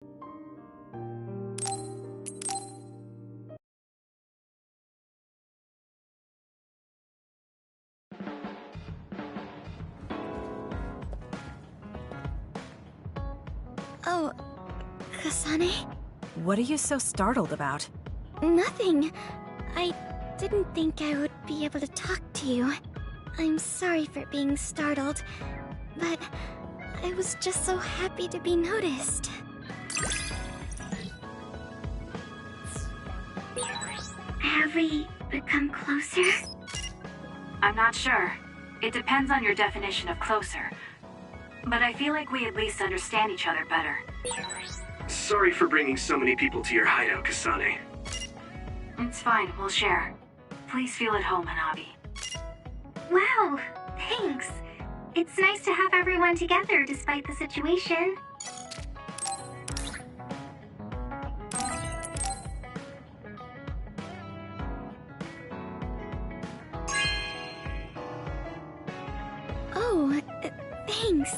Oh, Kasane? What are you so startled about? Nothing. I didn't think I would be able to talk to you. I'm sorry for being startled, but I was just so happy to be noticed. Have we become closer? I'm not sure. It depends on your definition of closer. But I feel like we at least understand each other better. Sorry for bringing so many people to your hideout, Kasane. It's fine, we'll share. Please feel at home, Hanabi. Wow, thanks. It's nice to have everyone together despite the situation. Oh, thanks.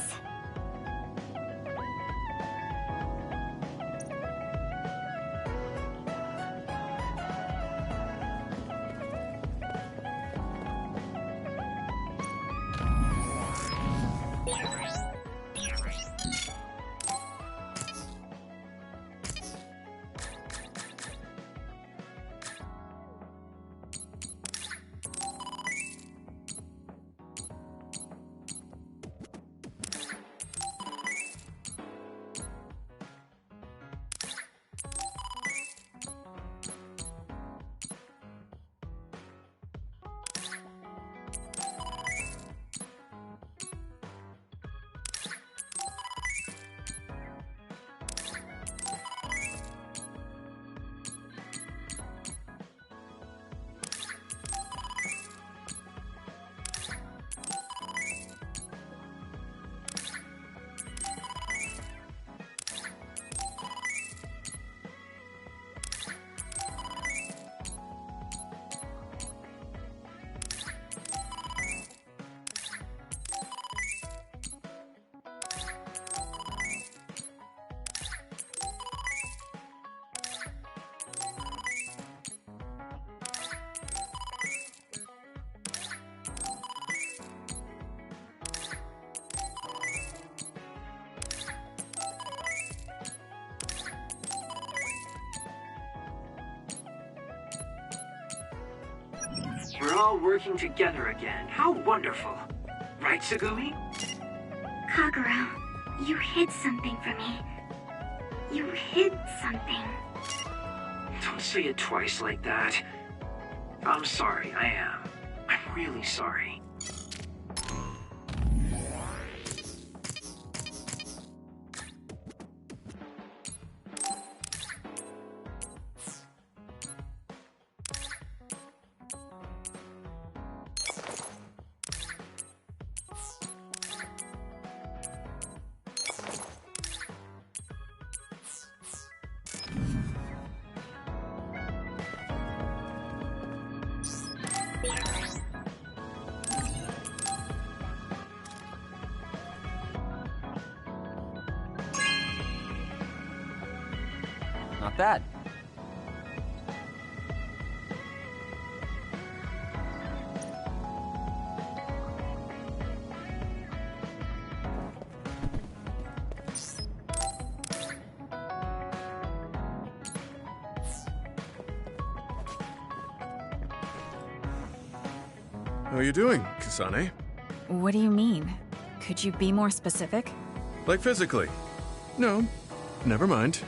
We're all working together again. How wonderful. Right, Tsugumi? Kagura, you hid something from me. You hid something. Don't say it twice like that. I'm sorry, I am. I'm really sorry. Not bad. How are you doing, Kasane? What do you mean? Could you be more specific? Like physically? No, never mind.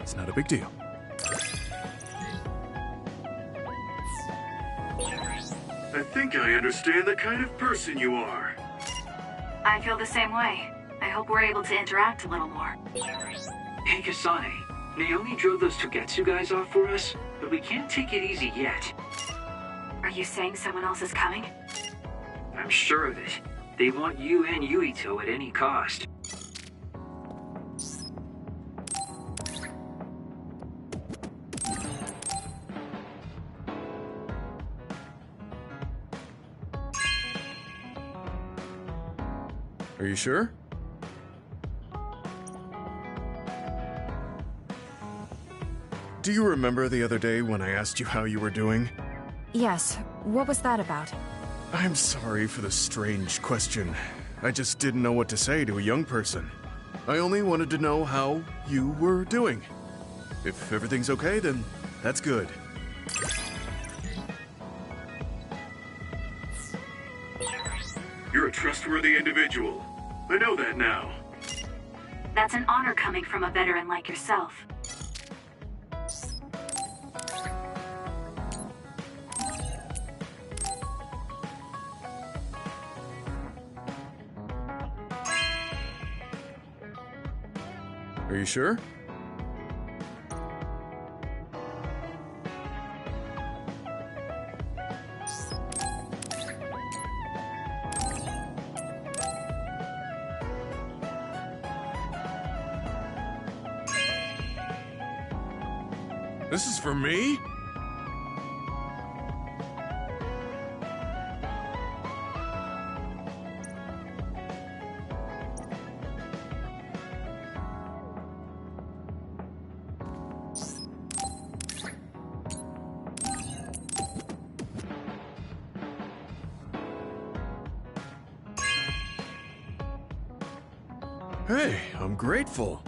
It's not a big deal. I think I understand the kind of person you are. I feel the same way. I hope we're able to interact a little more. Hey, Kasane. Naomi drove those Togetsu guys off for us, but we can't take it easy yet. Are you saying someone else is coming? I'm sure of it. They want you and Yuito at any cost. Are you sure? Do you remember the other day when I asked you how you were doing? Yes, what was that about? I'm sorry for the strange question. I just didn't know what to say to a young person. I only wanted to know how you were doing. If everything's okay, then that's good. You're a trustworthy individual. I know that now. That's an honor coming from a veteran like yourself. Are you sure? This is for me? Hey, I'm grateful.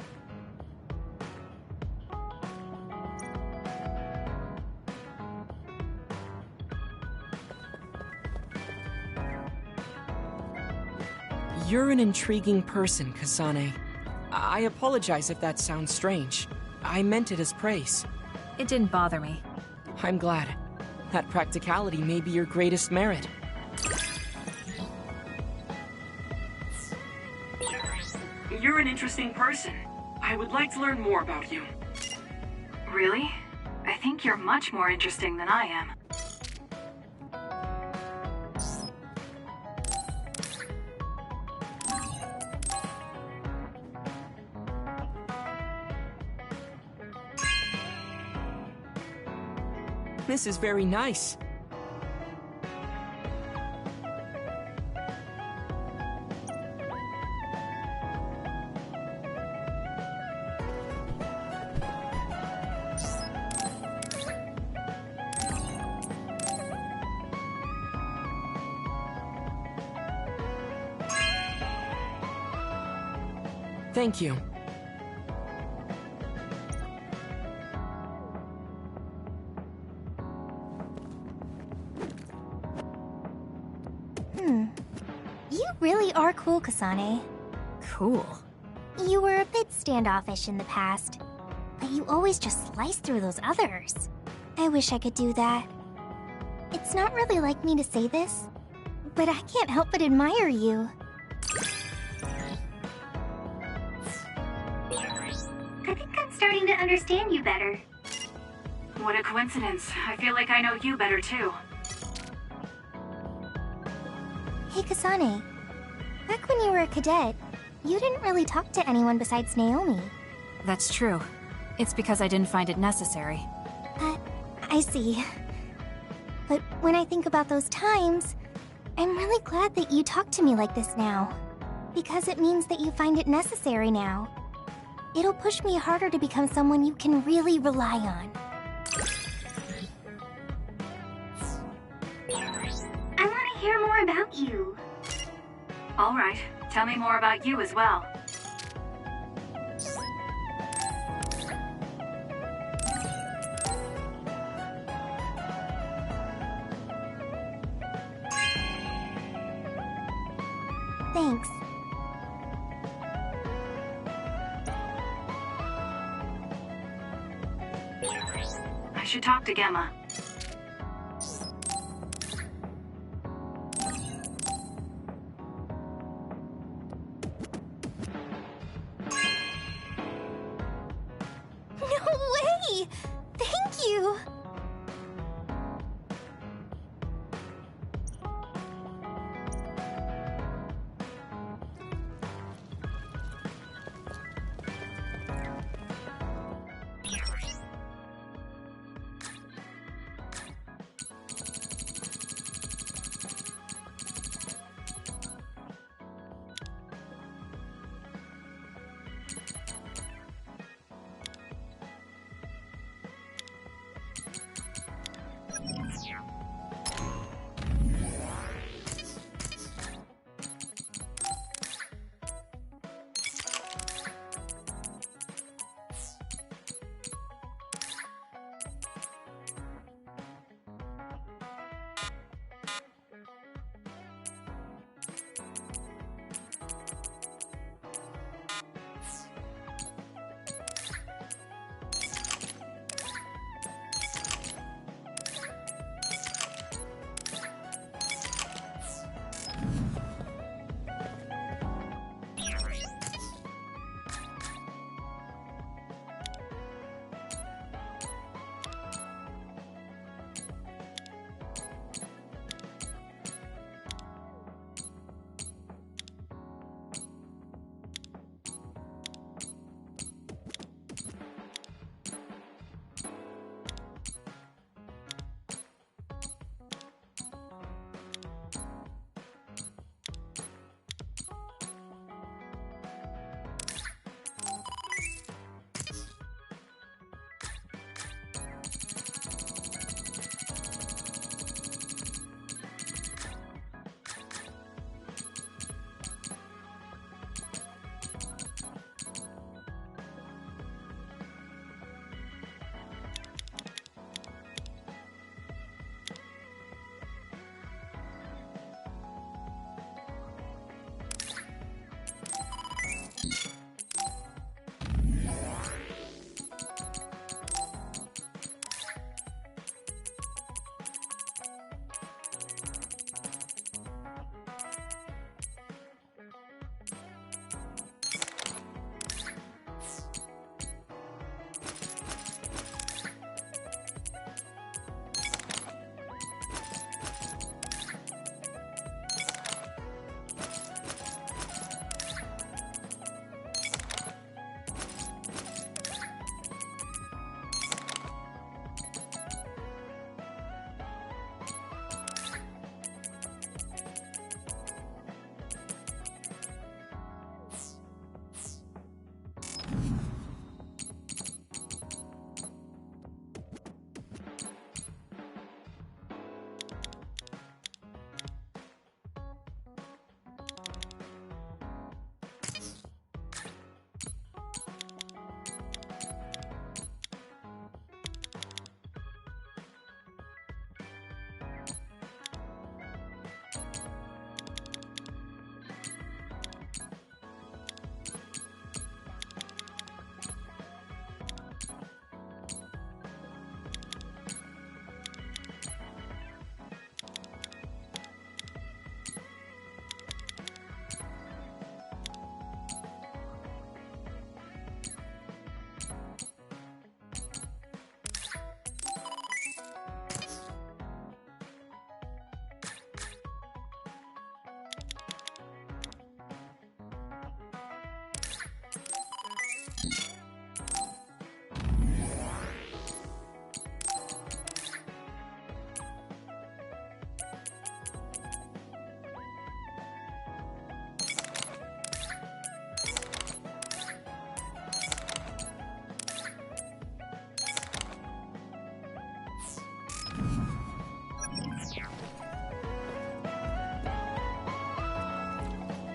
You're an intriguing person, Kasane. I apologize if that sounds strange. I meant it as praise. It didn't bother me. I'm glad. That practicality may be your greatest merit. You're an interesting person. I would like to learn more about you. Really? I think you're much more interesting than I am. This is very nice. Thank you. You really are cool, Kasane. Cool. You were a bit standoffish in the past, but you always just slice through those others. I wish I could do that. It's not really like me to say this, but I can't help but admire you. I think I'm starting to understand you better. What a coincidence. I feel like I know you better too. Hey, Kasane. Back when you were a cadet, you didn't really talk to anyone besides Naomi. That's true. It's because I didn't find it necessary. I see. But when I think about those times, I'm really glad that you talk to me like this now. Because it means that you find it necessary now. It'll push me harder to become someone you can really rely on. I want to hear more about you. All right, tell me more about you as well. Thanks. I should talk to Gemma. No way! Thank you!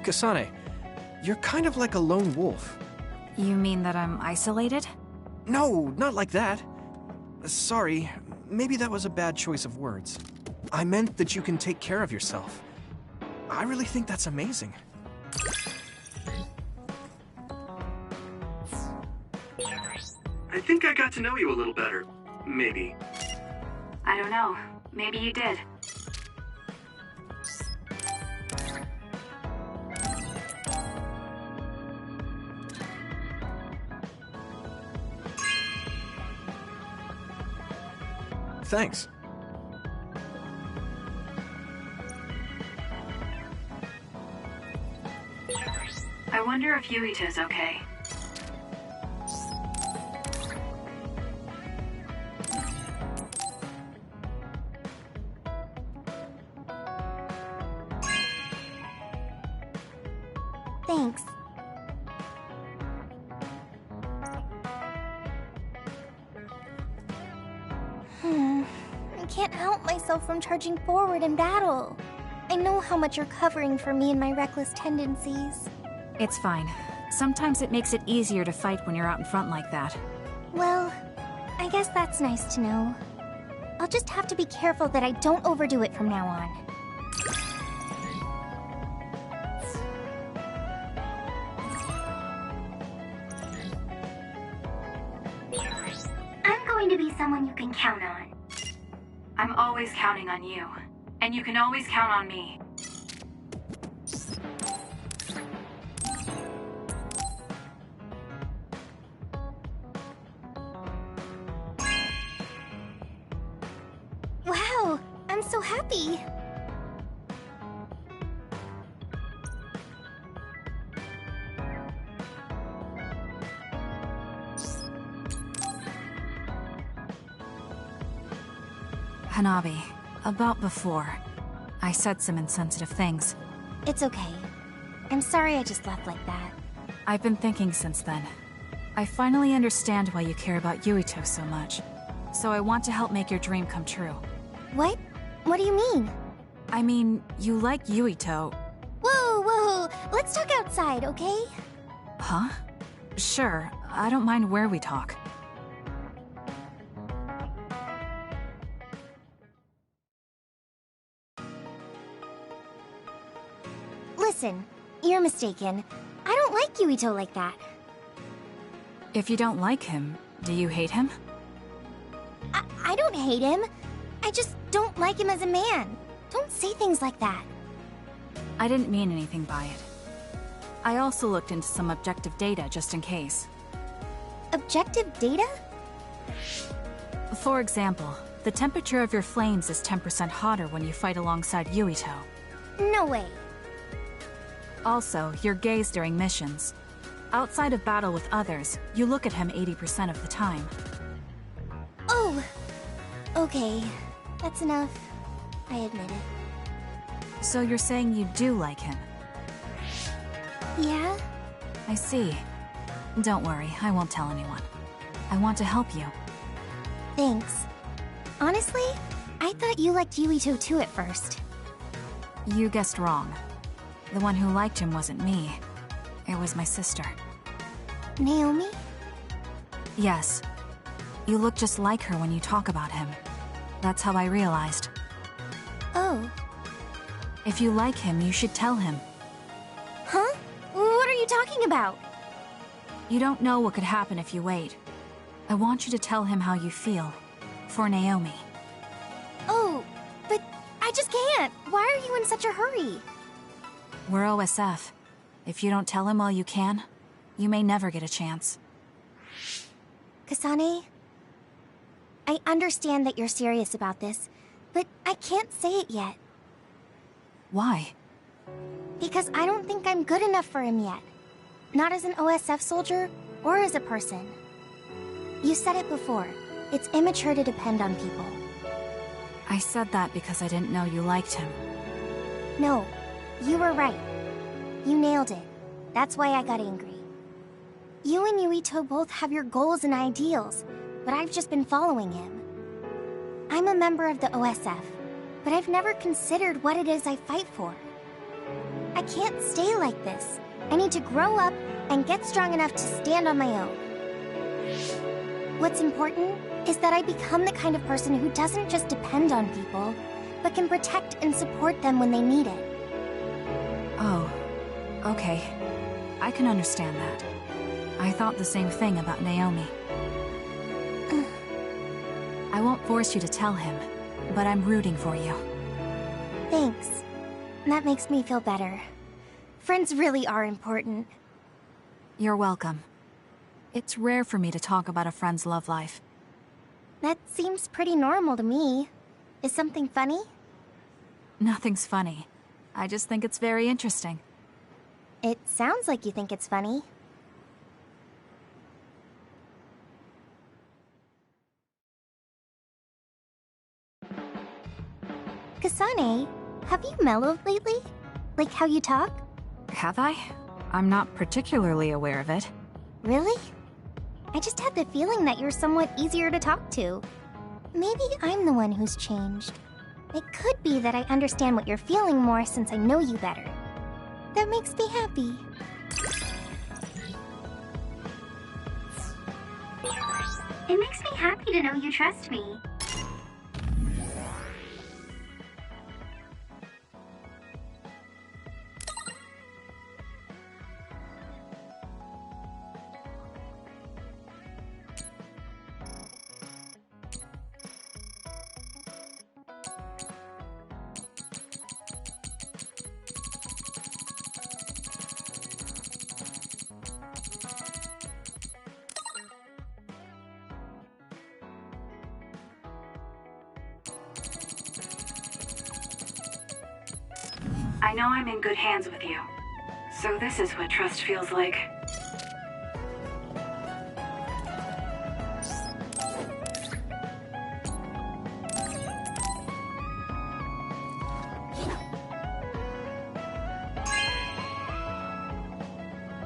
Kasane, you're kind of like a lone wolf. You mean that I'm isolated? No, not like that. Sorry, maybe that was a bad choice of words. I meant that you can take care of yourself. I really think that's amazing. I think I got to know you a little better. Maybe. I don't know. Maybe you did. Thanks. I wonder if Yuito's okay. Thanks. I can't help myself from charging forward in battle. I know how much you're covering for me and my reckless tendencies. It's fine. Sometimes it makes it easier to fight when you're out in front like that. Well, I guess that's nice to know. I'll just have to be careful that I don't overdo it from now on. I'm going to be someone you can count on. I'm always counting on you. And you can always count on me. Wow, I'm so happy. Hanabi, about before. I said some insensitive things. It's okay. I'm sorry I just left like that. I've been thinking since then. I finally understand why you care about Yuito so much. So I want to help make your dream come true. What? What do you mean? I mean, you like Yuito. Whoa, let's talk outside, okay? Huh? Sure, I don't mind where we talk. Listen, you're mistaken. I don't like Yuito like that. If you don't like him, do you hate him? I don't hate him. I just don't like him as a man. Don't say things like that. I didn't mean anything by it. I also looked into some objective data just in case. Objective data? For example, the temperature of your flames is 10% hotter when you fight alongside Yuito. No way. Also, your gaze during missions. Outside of battle with others, you look at him 80% of the time. Oh, okay. That's enough. I admit it. So you're saying you do like him? Yeah? I see. Don't worry, I won't tell anyone. I want to help you. Thanks. Honestly, I thought you liked Yuito too at first. You guessed wrong. The one who liked him wasn't me. It was my sister. Naomi? Yes. You look just like her when you talk about him. That's how I realized. Oh. If you like him, you should tell him. Huh? What are you talking about? You don't know what could happen if you wait. I want you to tell him how you feel. For Naomi. Oh, but I just can't. Why are you in such a hurry? We're OSF. If you don't tell him while you can, you may never get a chance. Kasane, I understand that you're serious about this, but I can't say it yet. Why? Because I don't think I'm good enough for him yet. Not as an OSF soldier, or as a person. You said it before. It's immature to depend on people. I said that because I didn't know you liked him. No, you were right. You nailed it. That's why I got angry. You and Yuito both have your goals and ideals, but I've just been following him. I'm a member of the OSF, but I've never considered what it is I fight for. I can't stay like this. I need to grow up and get strong enough to stand on my own. What's important is that I become the kind of person who doesn't just depend on people, but can protect and support them when they need it. Oh, okay. I can understand that. I thought the same thing about Naomi. I won't force you to tell him, but I'm rooting for you. Thanks. That makes me feel better. Friends really are important. You're welcome. It's rare for me to talk about a friend's love life. That seems pretty normal to me. Is something funny? Nothing's funny. I just think it's very interesting. It sounds like you think it's funny. Kasane, have you mellowed lately? Like how you talk? Have I? I'm not particularly aware of it. Really? I just had the feeling that you're somewhat easier to talk to. Maybe I'm the one who's changed. It could be that I understand what you're feeling more since I know you better. That makes me happy. It makes me happy to know you trust me. I know I'm in good hands with you. So this is what trust feels like.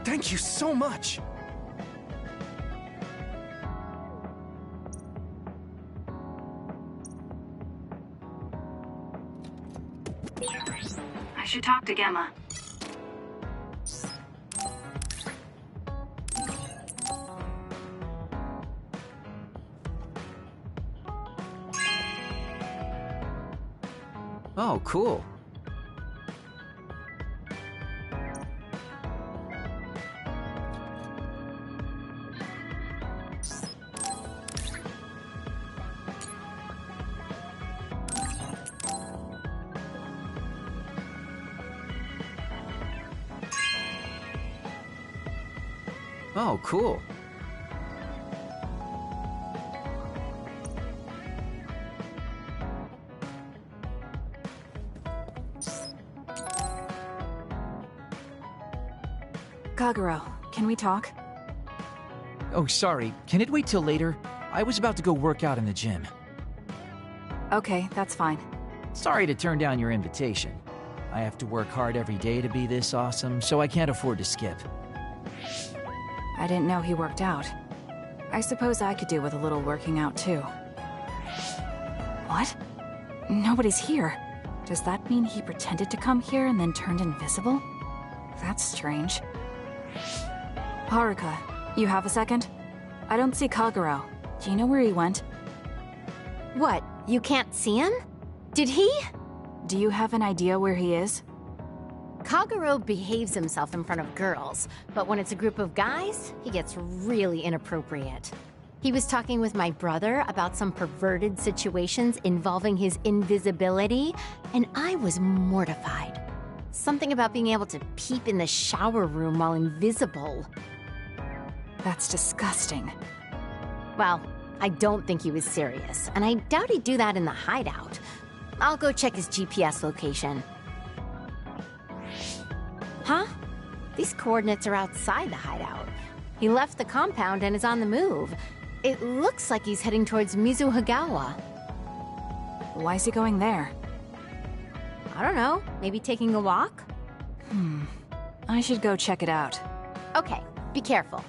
Thank you so much! I should talk to Gemma. Oh, cool. Oh, cool. Kagero, can we talk? Oh, sorry. Can it wait till later? I was about to go work out in the gym. Okay, that's fine. Sorry to turn down your invitation. I have to work hard every day to be this awesome, so I can't afford to skip. I didn't know he worked out. I suppose I could do with a little working out, too. What? Nobody's here. Does that mean he pretended to come here and then turned invisible? That's strange. Haruka, you have a second? I don't see Kagero. Do you know where he went? What? You can't see him? Did he? Do you have an idea where he is? Kagero behaves himself in front of girls, but when it's a group of guys, he gets really inappropriate. He was talking with my brother about some perverted situations involving his invisibility, and I was mortified. Something about being able to peep in the shower room while invisible. That's disgusting. Well, I don't think he was serious, and I doubt he'd do that in the hideout. I'll go check his GPS location. Huh? These coordinates are outside the hideout. He left the compound and is on the move. It looks like he's heading towards Mizuhagawa. Why is he going there? I don't know. Maybe taking a walk? I should go check it out. Okay, be careful.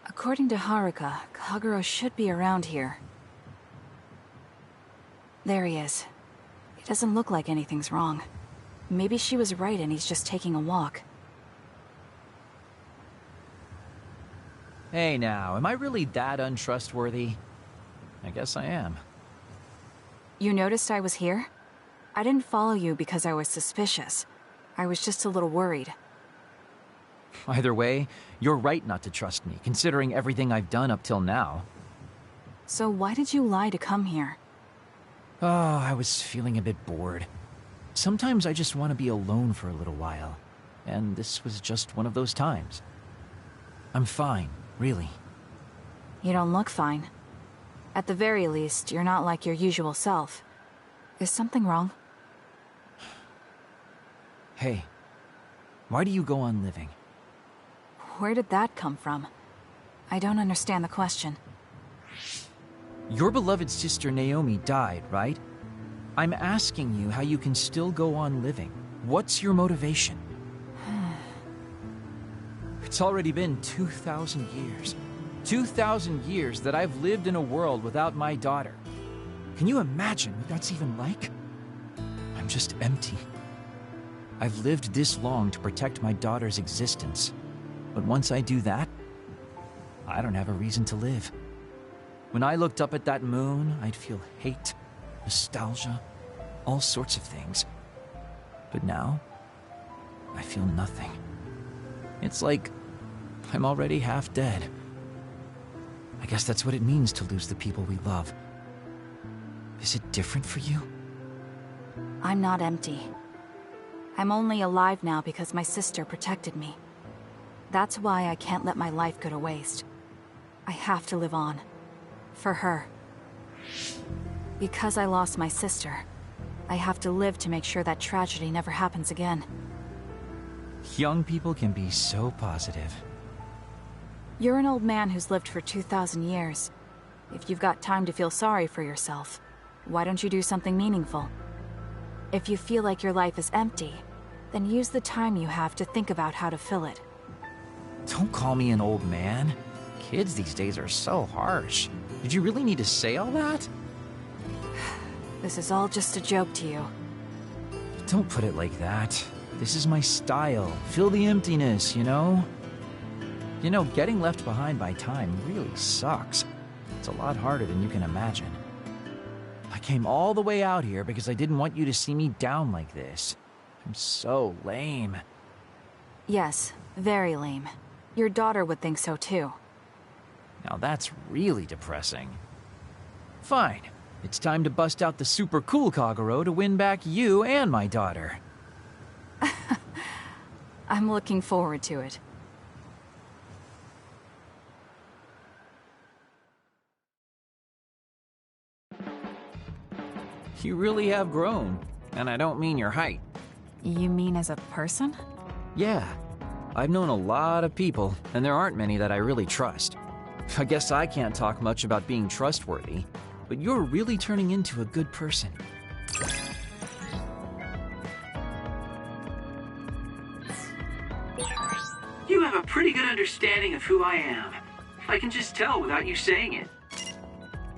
According to Haruka, Kagero should be around here. There he is. It doesn't look like anything's wrong. Maybe she was right and he's just taking a walk. Hey now, am I really that untrustworthy? I guess I am. You noticed I was here? I didn't follow you because I was suspicious. I was just a little worried. Either way, you're right not to trust me, considering everything I've done up till now. So why did you lie to come here? Oh, I was feeling a bit bored. Sometimes I just want to be alone for a little while, and this was just one of those times. I'm fine, really. You don't look fine. At the very least, you're not like your usual self. Is something wrong? Hey, why do you go on living? Where did that come from? I don't understand the question. Your beloved sister Naomi died, right? I'm asking you how you can still go on living. What's your motivation? It's already been 2,000 years. 2,000 years that I've lived in a world without my daughter. Can you imagine what that's even like? I'm just empty. I've lived this long to protect my daughter's existence. But once I do that, I don't have a reason to live. When I looked up at that moon, I'd feel hate, nostalgia, all sorts of things. But now, I feel nothing. It's like I'm already half dead. I guess that's what it means to lose the people we love. Is it different for you? I'm not empty. I'm only alive now because my sister protected me. That's why I can't let my life go to waste. I have to live on. For her. Because I lost my sister, I have to live to make sure that tragedy never happens again. Young people can be so positive. You're an old man who's lived for 2,000 years. If you've got time to feel sorry for yourself, why don't you do something meaningful? If you feel like your life is empty, then use the time you have to think about how to fill it. Don't call me an old man. Kids these days are so harsh. Did you really need to say all that? This is all just a joke to you. Don't put it like that. This is my style. Fill the emptiness, you know? You know, getting left behind by time really sucks. It's a lot harder than you can imagine. I came all the way out here because I didn't want you to see me down like this. I'm so lame. Yes, very lame. Your daughter would think so too. Now that's really depressing. Fine. It's time to bust out the super cool Kagero to win back you and my daughter. I'm looking forward to it. You really have grown. And I don't mean your height. You mean as a person? Yeah. I've known a lot of people, and there aren't many that I really trust. I guess I can't talk much about being trustworthy, but you're really turning into a good person. You have a pretty good understanding of who I am. I can just tell without you saying it.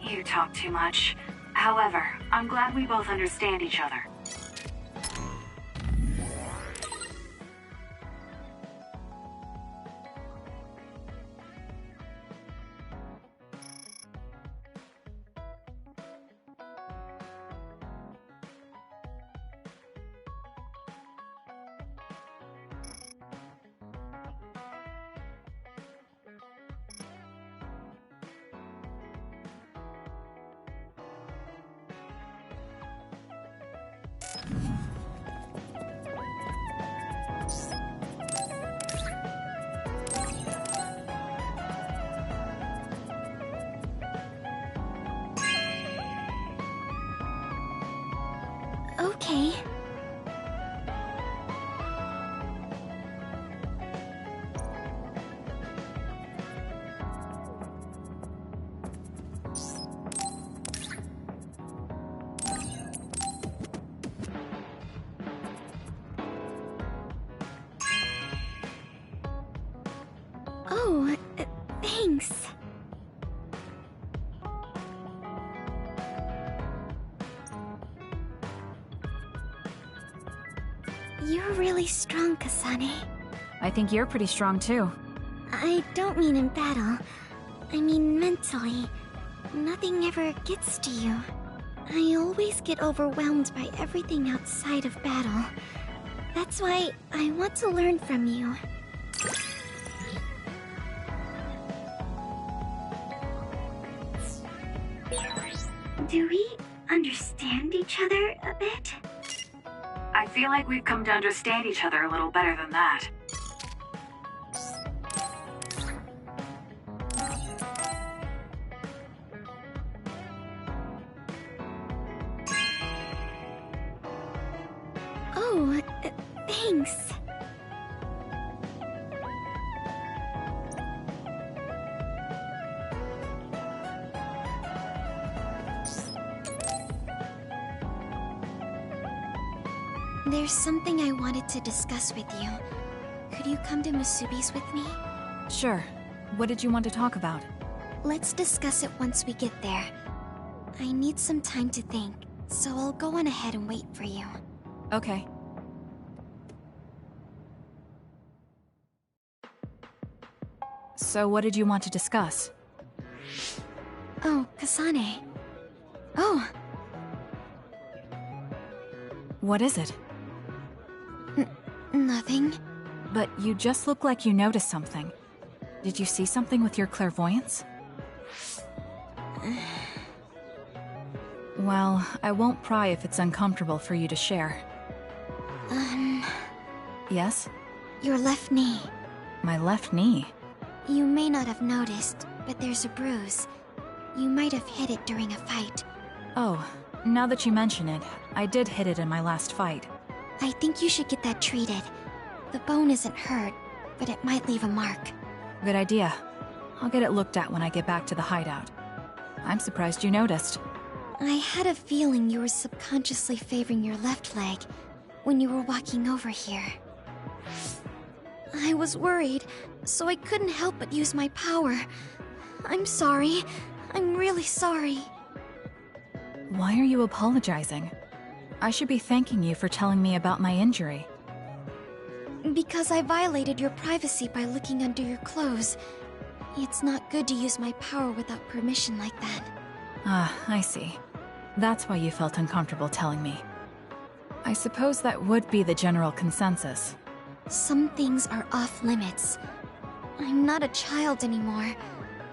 You talk too much. However, I'm glad we both understand each other. Okay. Oh, thanks. You're really strong, Kasane. I think you're pretty strong too. I don't mean in battle. I mean mentally. Nothing ever gets to you. I always get overwhelmed by everything outside of battle. That's why I want to learn from you. Do we understand each other a bit? I feel like we've come to understand each other a little better than that. Oh, thanks. There's something I wanted to discuss with you. Could you come to Musubi's with me? Sure. What did you want to talk about? Let's discuss it once we get there. I need some time to think, so I'll go on ahead and wait for you. Okay. So what did you want to discuss? Oh, Kasane. Oh! What is it? Nothing. But you just look like you noticed something. Did you see something with your clairvoyance? Well, I won't pry if it's uncomfortable for you to share. Yes? Your left knee. My left knee? You may not have noticed, but there's a bruise. You might have hit it during a fight. Oh, now that you mention it, I did hit it in my last fight. I think you should get that treated. The bone isn't hurt, but it might leave a mark. Good idea. I'll get it looked at when I get back to the hideout. I'm surprised you noticed. I had a feeling you were subconsciously favoring your left leg when you were walking over here. I was worried, so I couldn't help but use my power. I'm sorry. I'm really sorry. Why are you apologizing? I should be thanking you for telling me about my injury. Because I violated your privacy by looking under your clothes. It's not good to use my power without permission like that. Ah, I see. That's why you felt uncomfortable telling me. I suppose that would be the general consensus. Some things are off limits. I'm not a child anymore,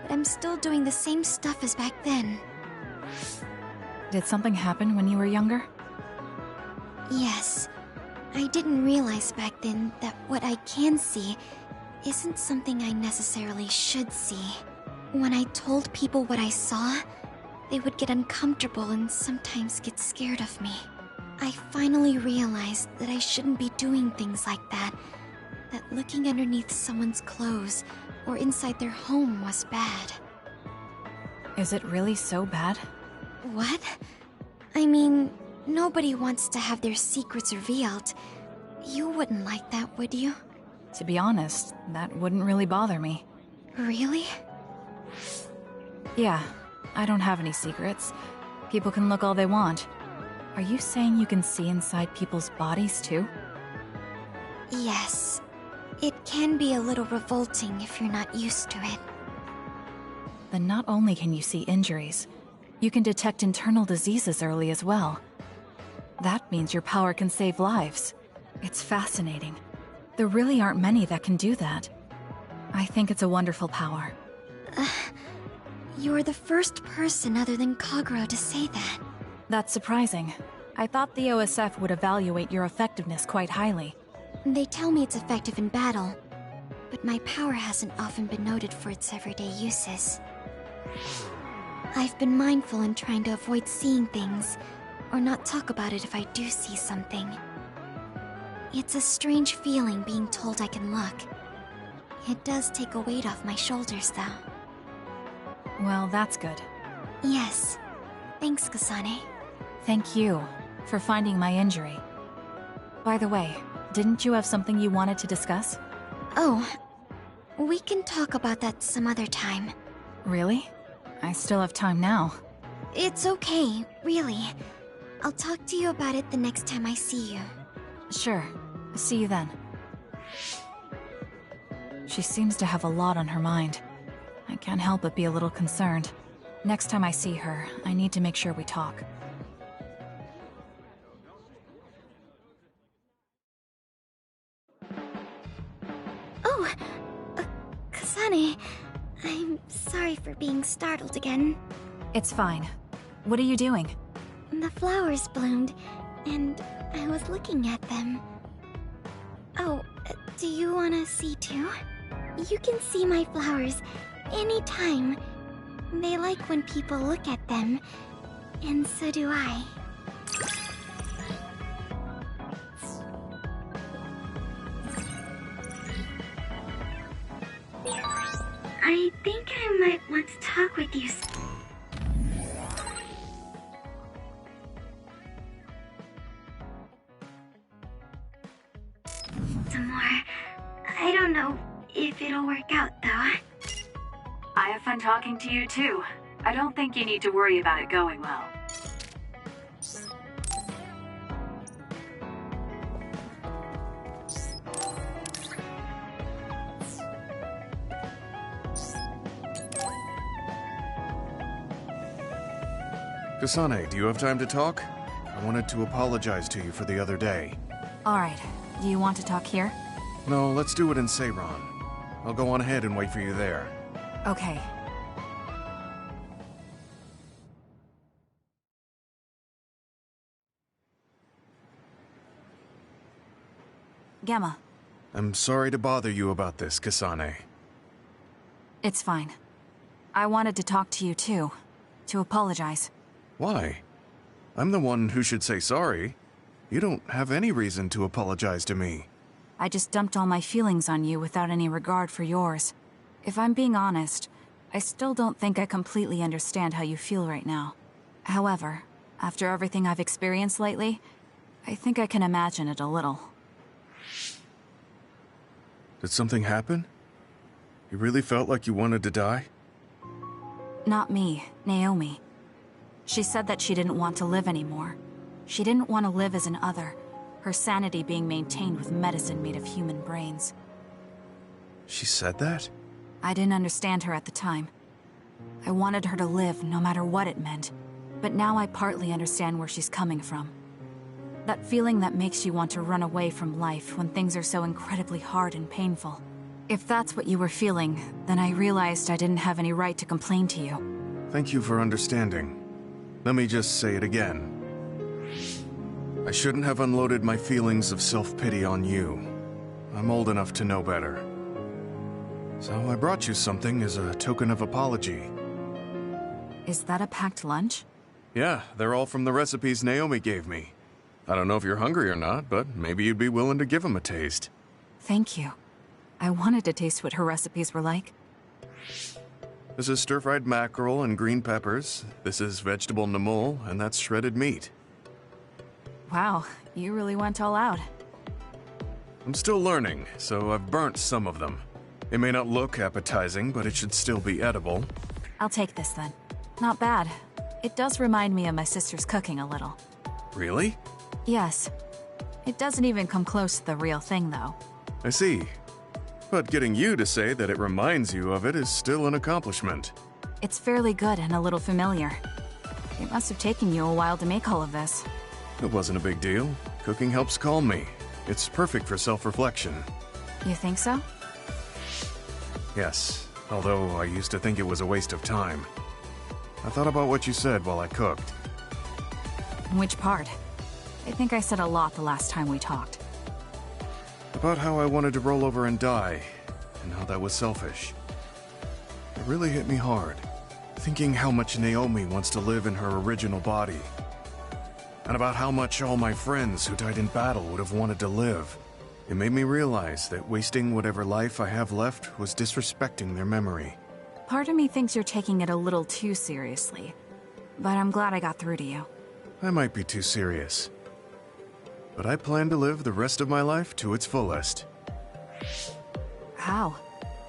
but I'm still doing the same stuff as back then. Did something happen when you were younger? Yes. I didn't realize back then that what I can see isn't something I necessarily should see. When I told people what I saw, they would get uncomfortable and sometimes get scared of me. I finally realized that I shouldn't be doing things like that. That looking underneath someone's clothes or inside their home was bad. Is it really so bad? What? I mean, nobody wants to have their secrets revealed. You wouldn't like that, would you? To be honest, that wouldn't really bother me. Really? Yeah, I don't have any secrets. People can look all they want. Are you saying you can see inside people's bodies too? Yes. It can be a little revolting if you're not used to it. Then not only can you see injuries, you can detect internal diseases early as well. That means your power can save lives. It's fascinating. There really aren't many that can do that. I think it's a wonderful power. You're the first person other than Kagero to say that. That's surprising. I thought the OSF would evaluate your effectiveness quite highly. They tell me it's effective in battle, but my power hasn't often been noted for its everyday uses. I've been mindful in trying to avoid seeing things, or not talk about it if I do see something. It's a strange feeling being told I can look. It does take a weight off my shoulders, though. Well, that's good. Yes. Thanks, Kasane. Thank you for finding my injury. By the way, didn't you have something you wanted to discuss? Oh, we can talk about that some other time. Really? I still have time now. It's okay, really. I'll talk to you about it the next time I see you. Sure. See you then. She seems to have a lot on her mind. I can't help but be a little concerned. Next time I see her, I need to make sure we talk. Oh, Kasane. I'm sorry for being startled again. It's fine. What are you doing? The flowers bloomed, and I was looking at them. Oh, do you want to see too? You can see my flowers anytime. They like when people look at them, and so do I. I think I might want to talk with you. Some more. I don't know if it'll work out, though. I have fun talking to you, too. I don't think you need to worry about it going well. Kasane, do you have time to talk? I wanted to apologize to you for the other day. Alright, do you want to talk here? No, let's do it in Seiron. I'll go on ahead and wait for you there. Okay. Gamma. I'm sorry to bother you about this, Kasane. It's fine. I wanted to talk to you too. To apologize. Why? I'm the one who should say sorry. You don't have any reason to apologize to me. I just dumped all my feelings on you without any regard for yours. If I'm being honest, I still don't think I completely understand how you feel right now. However, after everything I've experienced lately, I think I can imagine it a little. Did something happen? You really felt like you wanted to die? Not me, Naomi. She said that she didn't want to live anymore. She didn't want to live as an other, her sanity being maintained with medicine made of human brains. She said that? I didn't understand her at the time. I wanted her to live no matter what it meant, but now I partly understand where she's coming from. That feeling that makes you want to run away from life when things are so incredibly hard and painful. If that's what you were feeling, then I realized I didn't have any right to complain to you. Thank you for understanding. Let me just say it again. I shouldn't have unloaded my feelings of self-pity on you. I'm old enough to know better. So I brought you something as a token of apology. Is that a packed lunch? Yeah, they're all from the recipes Naomi gave me. I don't know if you're hungry or not, but maybe you'd be willing to give them a taste. Thank you. I wanted to taste what her recipes were like. This is stir-fried mackerel and green peppers. This is vegetable namul, and that's shredded meat. Wow, you really went all out. I'm still learning, so I've burnt some of them. It may not look appetizing, but it should still be edible. I'll take this then. Not bad. It does remind me of my sister's cooking a little. Really? Yes. It doesn't even come close to the real thing, though. I see. But getting you to say that it reminds you of it is still an accomplishment. It's fairly good and a little familiar. It must have taken you a while to make all of this. It wasn't a big deal. Cooking helps calm me. It's perfect for self-reflection. You think so? Yes, although I used to think it was a waste of time. I thought about what you said while I cooked. Which part? I think I said a lot the last time we talked. About how I wanted to roll over and die, and how that was selfish. It really hit me hard, thinking how much Naomi wants to live in her original body. And about how much all my friends who died in battle would have wanted to live. It made me realize that wasting whatever life I have left was disrespecting their memory. Part of me thinks you're taking it a little too seriously, but I'm glad I got through to you. I might be too serious. But I plan to live the rest of my life to its fullest. How?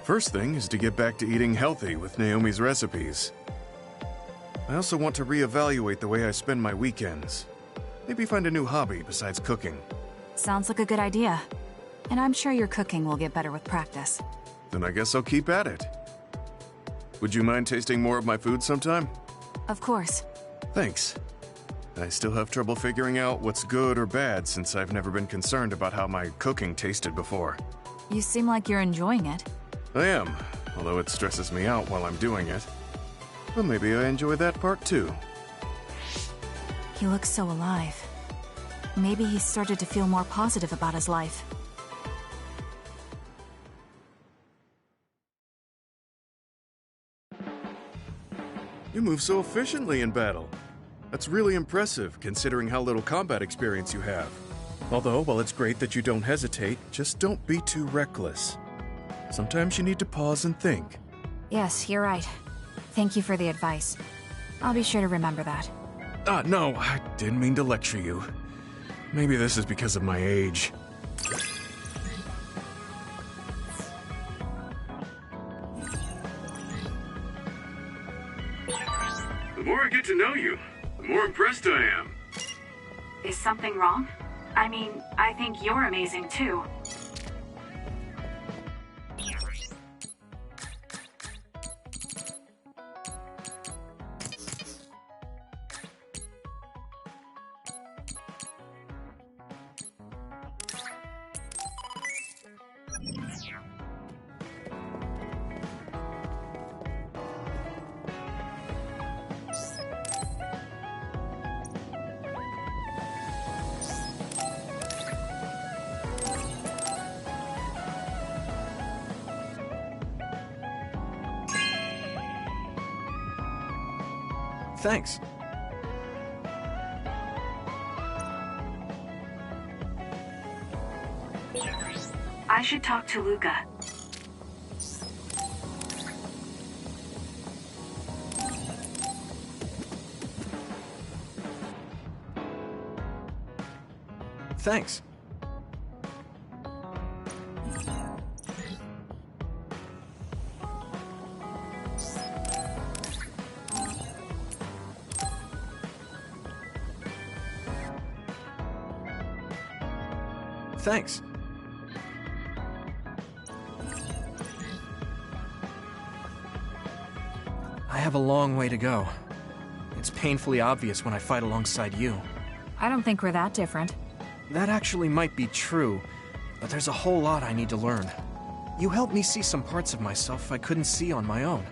First thing is to get back to eating healthy with Naomi's recipes. I also want to reevaluate the way I spend my weekends. Maybe find a new hobby besides cooking. Sounds like a good idea. And I'm sure your cooking will get better with practice. Then I guess I'll keep at it. Would you mind tasting more of my food sometime? Of course. Thanks. I still have trouble figuring out what's good or bad since I've never been concerned about how my cooking tasted before. You seem like you're enjoying it. I am, although it stresses me out while I'm doing it. Well, maybe I enjoy that part too. He looks so alive. Maybe he started to feel more positive about his life. You move so efficiently in battle. That's really impressive, considering how little combat experience you have. Although, while it's great that you don't hesitate, just don't be too reckless. Sometimes you need to pause and think. Yes, you're right. Thank you for the advice. I'll be sure to remember that. No, I didn't mean to lecture you. Maybe this is because of my age. The more I get to know you, the more impressed I am. Is something wrong? I mean, I think you're amazing too. Thanks. I should talk to Luca. Thanks. Thanks. I have a long way to go. It's painfully obvious when I fight alongside you. I don't think we're that different. That actually might be true, but there's a whole lot I need to learn. You helped me see some parts of myself I couldn't see on my own.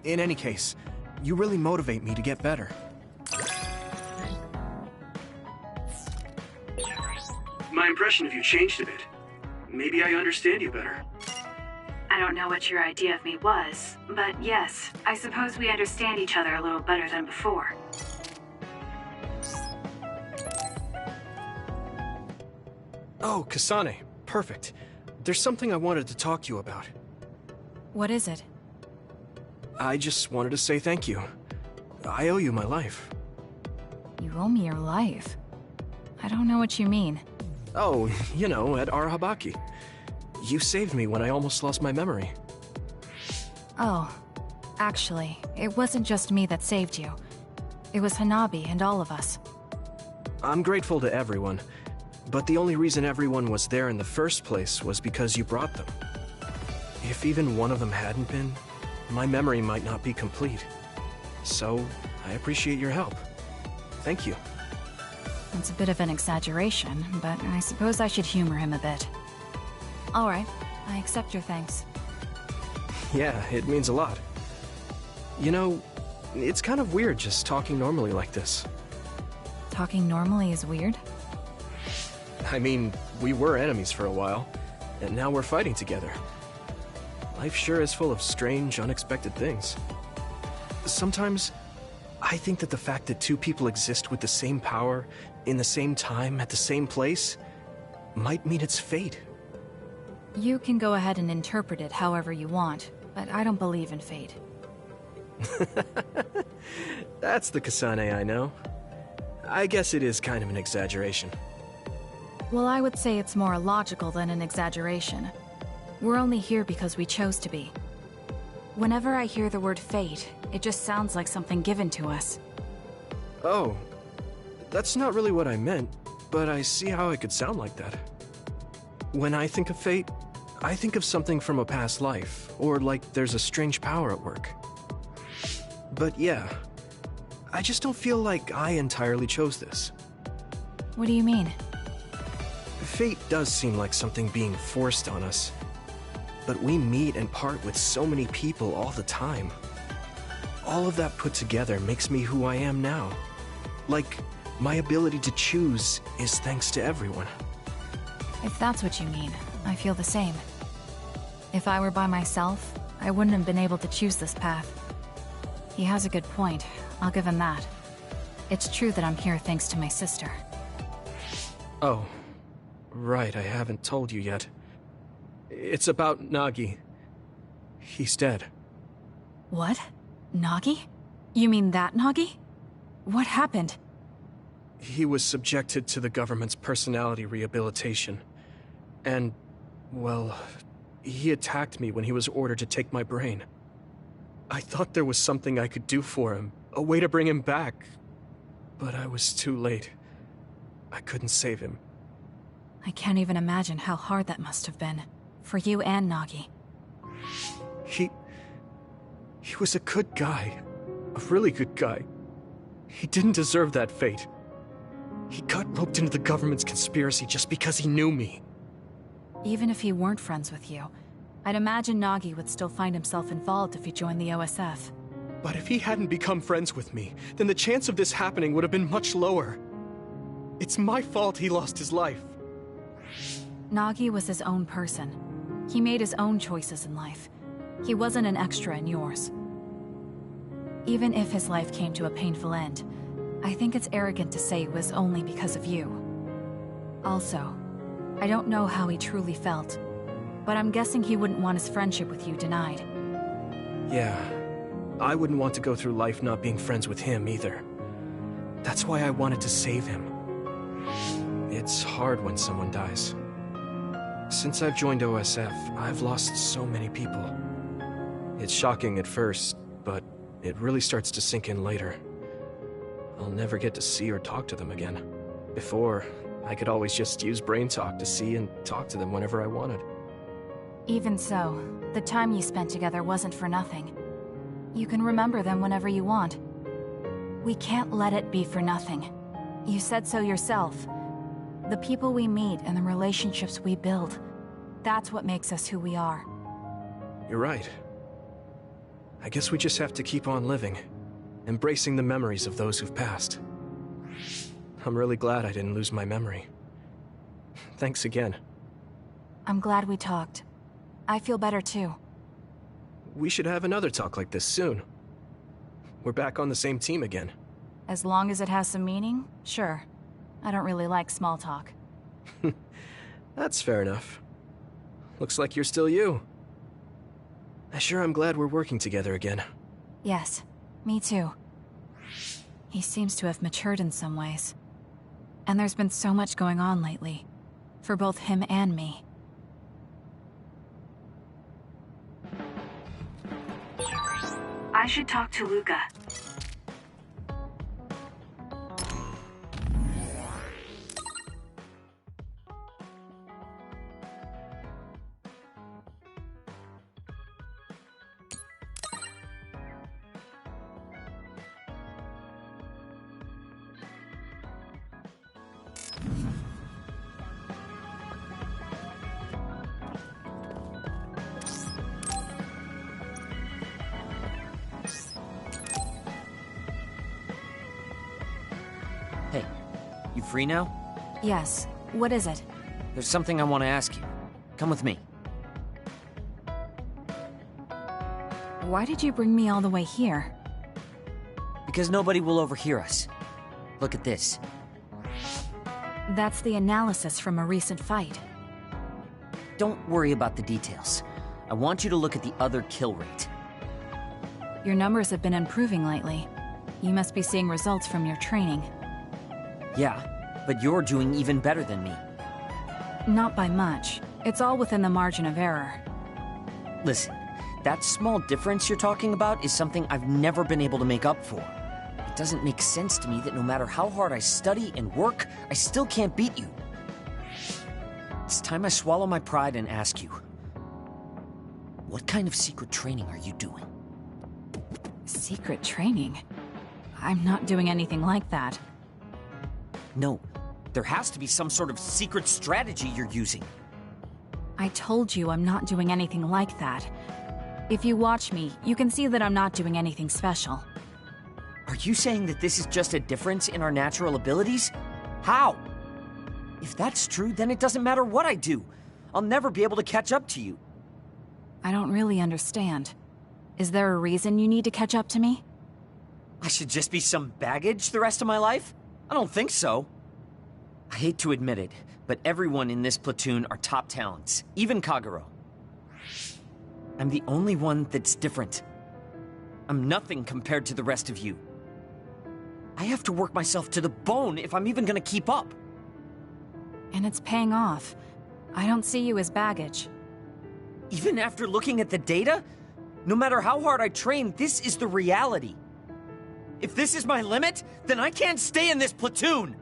In any case, you really motivate me to get better. My impression of you changed a bit. Maybe I understand you better. I don't know what your idea of me was, but yes, I suppose we understand each other a little better than before. Oh, Kasane. Perfect. There's something I wanted to talk to you about. What is it? I just wanted to say thank you. I owe you my life. You owe me your life? I don't know what you mean. Oh, you know, at Arahabaki. You saved me when I almost lost my memory. Oh, actually, it wasn't just me that saved you. It was Hanabi and all of us. I'm grateful to everyone, but the only reason everyone was there in the first place was because you brought them. If even one of them hadn't been, my memory might not be complete. So, I appreciate your help. Thank you. It's a bit of an exaggeration, but I suppose I should humor him a bit. Alright, I accept your thanks. Yeah, it means a lot. You know, it's kind of weird just talking normally like this. Talking normally is weird? I mean, we were enemies for a while, and now we're fighting together. Life sure is full of strange, unexpected things. Sometimes, I think that the fact that two people exist with the same power, in the same time, at the same place, might mean it's fate. You can go ahead and interpret it however you want, but I don't believe in fate. That's the Kasane I know. I guess it is kind of an exaggeration. Well, I would say it's more logical than an exaggeration. We're only here because we chose to be. Whenever I hear the word fate, it just sounds like something given to us. Oh, that's not really what I meant. but I see how it could sound like that. When I think of fate, I think of something from a past life, or like there's a strange power at work. But yeah, I just don't feel like I entirely chose this. What do you mean? Fate does seem like something being forced on us. But we meet and part with so many people all the time. All of that put together makes me who I am now. Like, my ability to choose is thanks to everyone. If that's what you mean, I feel the same. If I were by myself, I wouldn't have been able to choose this path. He has a good point, I'll give him that. It's true that I'm here thanks to my sister. Oh, right, I haven't told you yet. It's about Nagi. He's dead. What? Nagi? You mean that Nagi? What happened? He was subjected to the government's personality rehabilitation. And, well, he attacked me when he was ordered to take my brain. I thought there was something I could do for him, a way to bring him back. But I was too late. I couldn't save him. I can't even imagine how hard that must have been. For you and Nagi. He was a good guy. A really good guy. He didn't deserve that fate. He got roped into the government's conspiracy just because he knew me. Even if he weren't friends with you, I'd imagine Nagi would still find himself involved if he joined the OSF. But if he hadn't become friends with me, then the chance of this happening would have been much lower. It's my fault he lost his life. Nagi was his own person. He made his own choices in life. He wasn't an extra in yours. Even if his life came to a painful end, I think it's arrogant to say it was only because of you. Also, I don't know how he truly felt, but I'm guessing he wouldn't want his friendship with you denied. Yeah, I wouldn't want to go through life not being friends with him either. That's why I wanted to save him. It's hard when someone dies. Since I've joined OSF, I've lost so many people. It's shocking at first, but it really starts to sink in later. I'll never get to see or talk to them again. Before, I could always just use brain talk to see and talk to them whenever I wanted. Even so, the time you spent together wasn't for nothing. You can remember them whenever you want. We can't let it be for nothing. You said so yourself. The people we meet and the relationships we build, that's what makes us who we are. You're right. I guess we just have to keep on living, embracing the memories of those who've passed. I'm really glad I didn't lose my memory. Thanks again. I'm glad we talked. I feel better too. We should have another talk like this soon. We're back on the same team again. As long as it has some meaning, sure. I don't really like small talk. That's fair enough. Looks like you're still you. I sure am glad we're working together again. Yes, me too. He seems to have matured in some ways. And there's been so much going on lately. For both him and me. I should talk to Luca. Hey, you free now? Yes. What is it? There's something I want to ask you. Come with me. Why did you bring me all the way here? Because nobody will overhear us. Look at this. That's the analysis from a recent fight. Don't worry about the details. I want you to look at the other kill rate. Your numbers have been improving lately. You must be seeing results from your training. Yeah, but you're doing even better than me. Not by much. It's all within the margin of error. Listen, that small difference you're talking about is something I've never been able to make up for. It doesn't make sense to me that no matter how hard I study and work, I still can't beat you. It's time I swallow my pride and ask you, what kind of secret training are you doing? Secret training? I'm not doing anything like that. No, there has to be some sort of secret strategy you're using. I told you I'm not doing anything like that. If you watch me, you can see that I'm not doing anything special. Are you saying that this is just a difference in our natural abilities? How? If that's true, then it doesn't matter what I do. I'll never be able to catch up to you. I don't really understand. Is there a reason you need to catch up to me? I should just be some baggage the rest of my life? I don't think so. I hate to admit it, but everyone in this platoon are top talents, even Kagero. I'm the only one that's different. I'm nothing compared to the rest of you. I have to work myself to the bone if I'm even gonna keep up. And it's paying off. I don't see you as baggage. Even after looking at the data? No matter how hard I train, this is the reality. If this is my limit, then I can't stay in this platoon!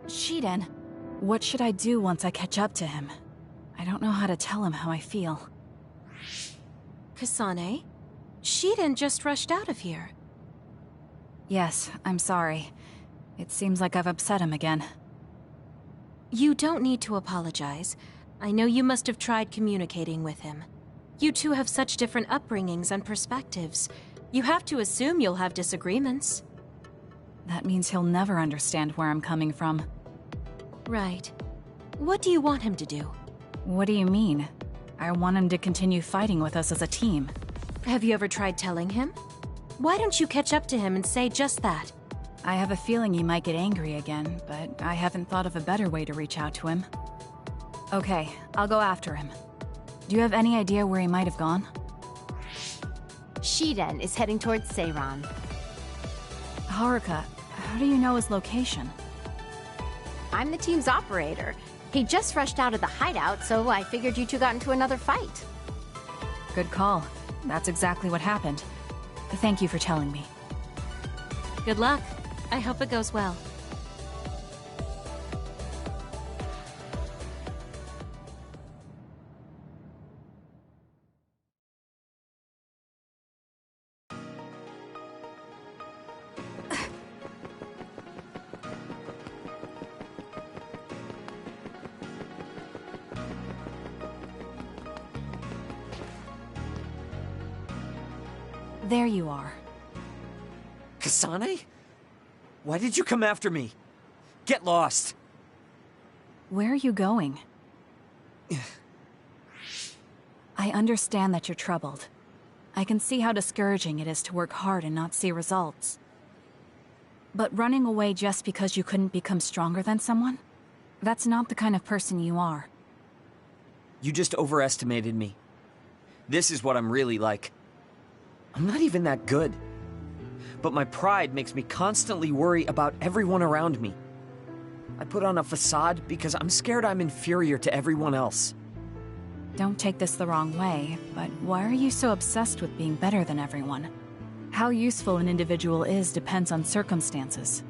Shiden, what should I do once I catch up to him? I don't know how to tell him how I feel. Kasane? Shiden just rushed out of here. Yes, I'm sorry. It seems like I've upset him again. You don't need to apologize. I know you must have tried communicating with him. You two have such different upbringings and perspectives. You have to assume you'll have disagreements. That means he'll never understand where I'm coming from. Right. What do you want him to do? What do you mean? I want him to continue fighting with us as a team. Have you ever tried telling him? Why don't you catch up to him and say just that? I have a feeling he might get angry again, but I haven't thought of a better way to reach out to him. Okay, I'll go after him. Do you have any idea where he might have gone? Shiden is heading towards Seiran. Haruka, how do you know his location? I'm the team's operator. He just rushed out of the hideout, so I figured you two got into another fight. Good call. That's exactly what happened. Thank you for telling me. Good luck. I hope it goes well. There you are. Kasane? Why did you come after me? Get lost. Where are you going? I understand that you're troubled. I can see how discouraging it is to work hard and not see results. But running away just because you couldn't become stronger than someone? That's not the kind of person you are. You just overestimated me. This is what I'm really like. I'm not even that good. But my pride makes me constantly worry about everyone around me. I put on a facade because I'm scared I'm inferior to everyone else. Don't take this the wrong way, but why are you so obsessed with being better than everyone? How useful an individual is depends on circumstances.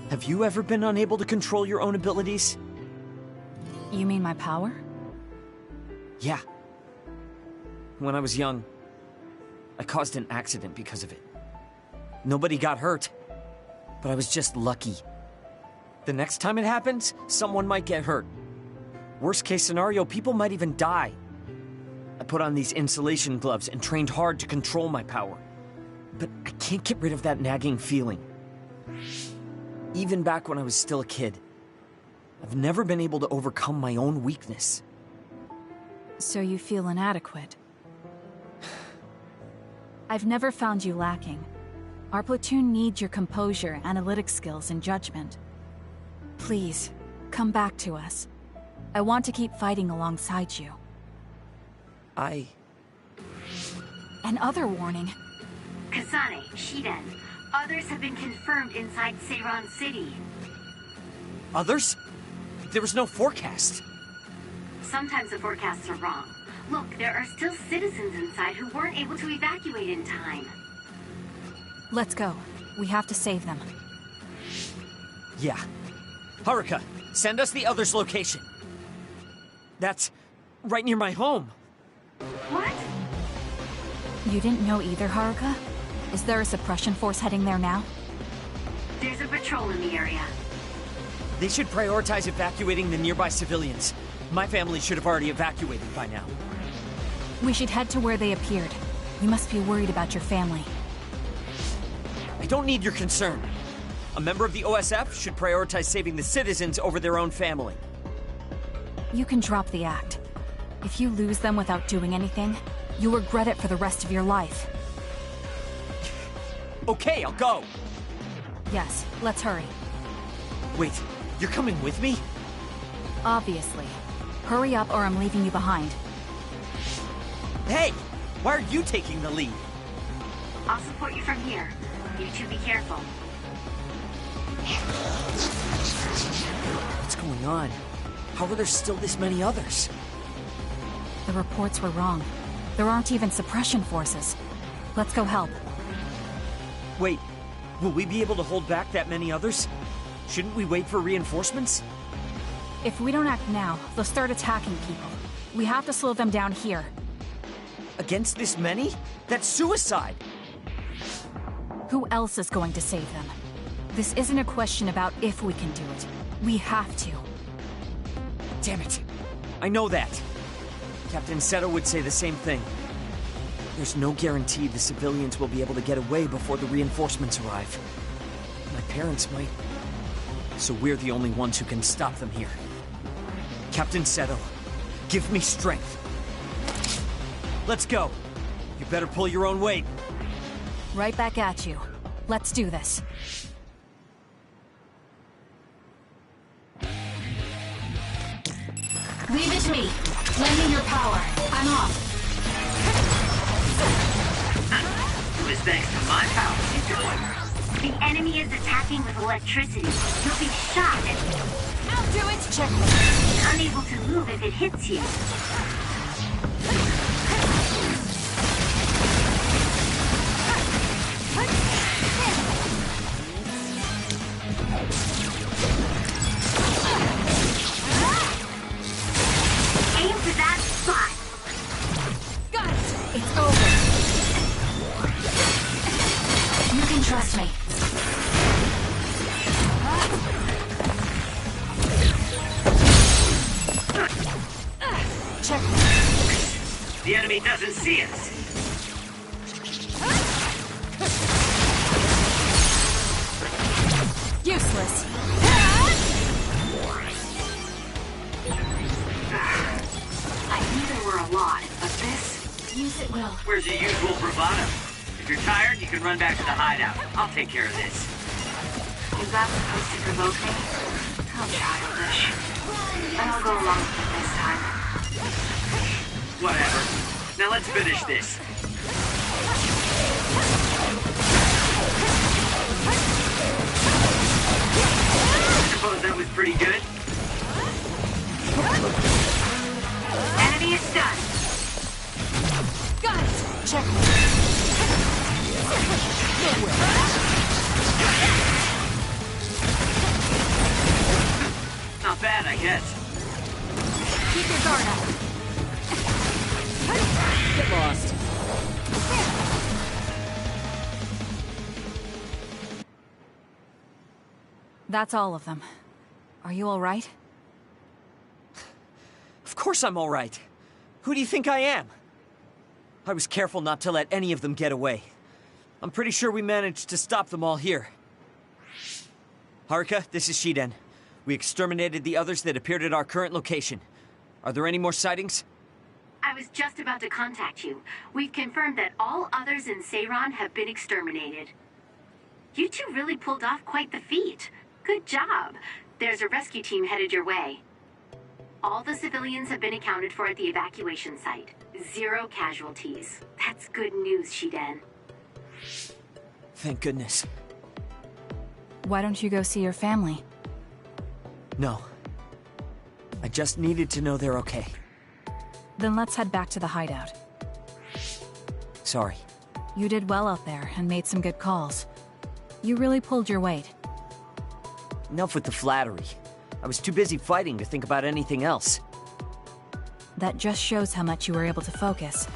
Have you ever been unable to control your own abilities? You mean my power? Yeah. When I was young, I caused an accident because of it. Nobody got hurt, but I was just lucky. The next time it happens, someone might get hurt. Worst case scenario, people might even die. I put on these insulation gloves and trained hard to control my power. But I can't get rid of that nagging feeling. Even back when I was still a kid, I've never been able to overcome my own weakness. So you feel inadequate? I've never found you lacking. Our platoon needs your composure, analytic skills, and judgment. Please, come back to us. I want to keep fighting alongside you. Another warning. Kasane, Shiden, others have been confirmed inside Seiran City. Others? There was no forecast. Sometimes the forecasts are wrong. Look, there are still citizens inside who weren't able to evacuate in time. Let's go. We have to save them. Yeah. Haruka, send us the other's location. That's right near my home. What? You didn't know either, Haruka? Is there a suppression force heading there now? There's a patrol in the area. They should prioritize evacuating the nearby civilians. My family should have already evacuated by now. We should head to where they appeared. You must be worried about your family. I don't need your concern. A member of the OSF should prioritize saving the citizens over their own family. You can drop the act. If you lose them without doing anything, you'll regret it for the rest of your life. Okay, I'll go. Yes, let's hurry. Wait, you're coming with me? Obviously. Hurry up or I'm leaving you behind. Hey! Why are you taking the lead? I'll support you from here. You two be careful. What's going on? How are there still this many others? The reports were wrong. There aren't even suppression forces. Let's go help. Wait, will we be able to hold back that many others? Shouldn't we wait for reinforcements? If we don't act now, they'll start attacking people. We have to slow them down here. Against this many? That's suicide! Who else is going to save them? This isn't a question about if we can do it. We have to. Damn it. I know that. Captain Seto would say the same thing. There's no guarantee the civilians will be able to get away before the reinforcements arrive. My parents might. So we're the only ones who can stop them here. Captain Seto, give me strength. Let's go. You better pull your own weight. Right back at you. Let's do this. Leave it to me. Lend me your power. I'm off. It was thanks to my power you joined. The enemy is attacking with electricity. You'll be shot and I'll do it. Check. unable to move if it hits you. Aim for that spot. Got it. It's over. You can trust me. Check. The enemy doesn't see us. Useless. I knew there were a lot, but this... Use it well. Where's your usual bravado? If you're tired, you can run back to the hideout. I'll take care of this. Is that supposed to provoke me? How childish. But I'll go along with it this time. Whatever. Now let's finish this. I suppose that was pretty good. Enemy is stunned. Got it. Check. Not bad, I guess. Keep your guard up. Get lost. That's all of them. Are you all right? Of course I'm all right. Who do you think I am? I was careful not to let any of them get away. I'm pretty sure we managed to stop them all here. Haruka, this is Shiden. We exterminated the others that appeared at our current location. Are there any more sightings? I was just about to contact you. We've confirmed that all others in Seiran have been exterminated. You two really pulled off quite the feat. Good job. There's a rescue team headed your way. All the civilians have been accounted for at the evacuation site. 0 casualties. That's good news, Shiden. Thank goodness. Why don't you go see your family? No. I just needed to know they're okay. Then let's head back to the hideout. Sorry. You did well out there and made some good calls. You really pulled your weight. Enough with the flattery. I was too busy fighting to think about anything else. That just shows how much you were able to focus.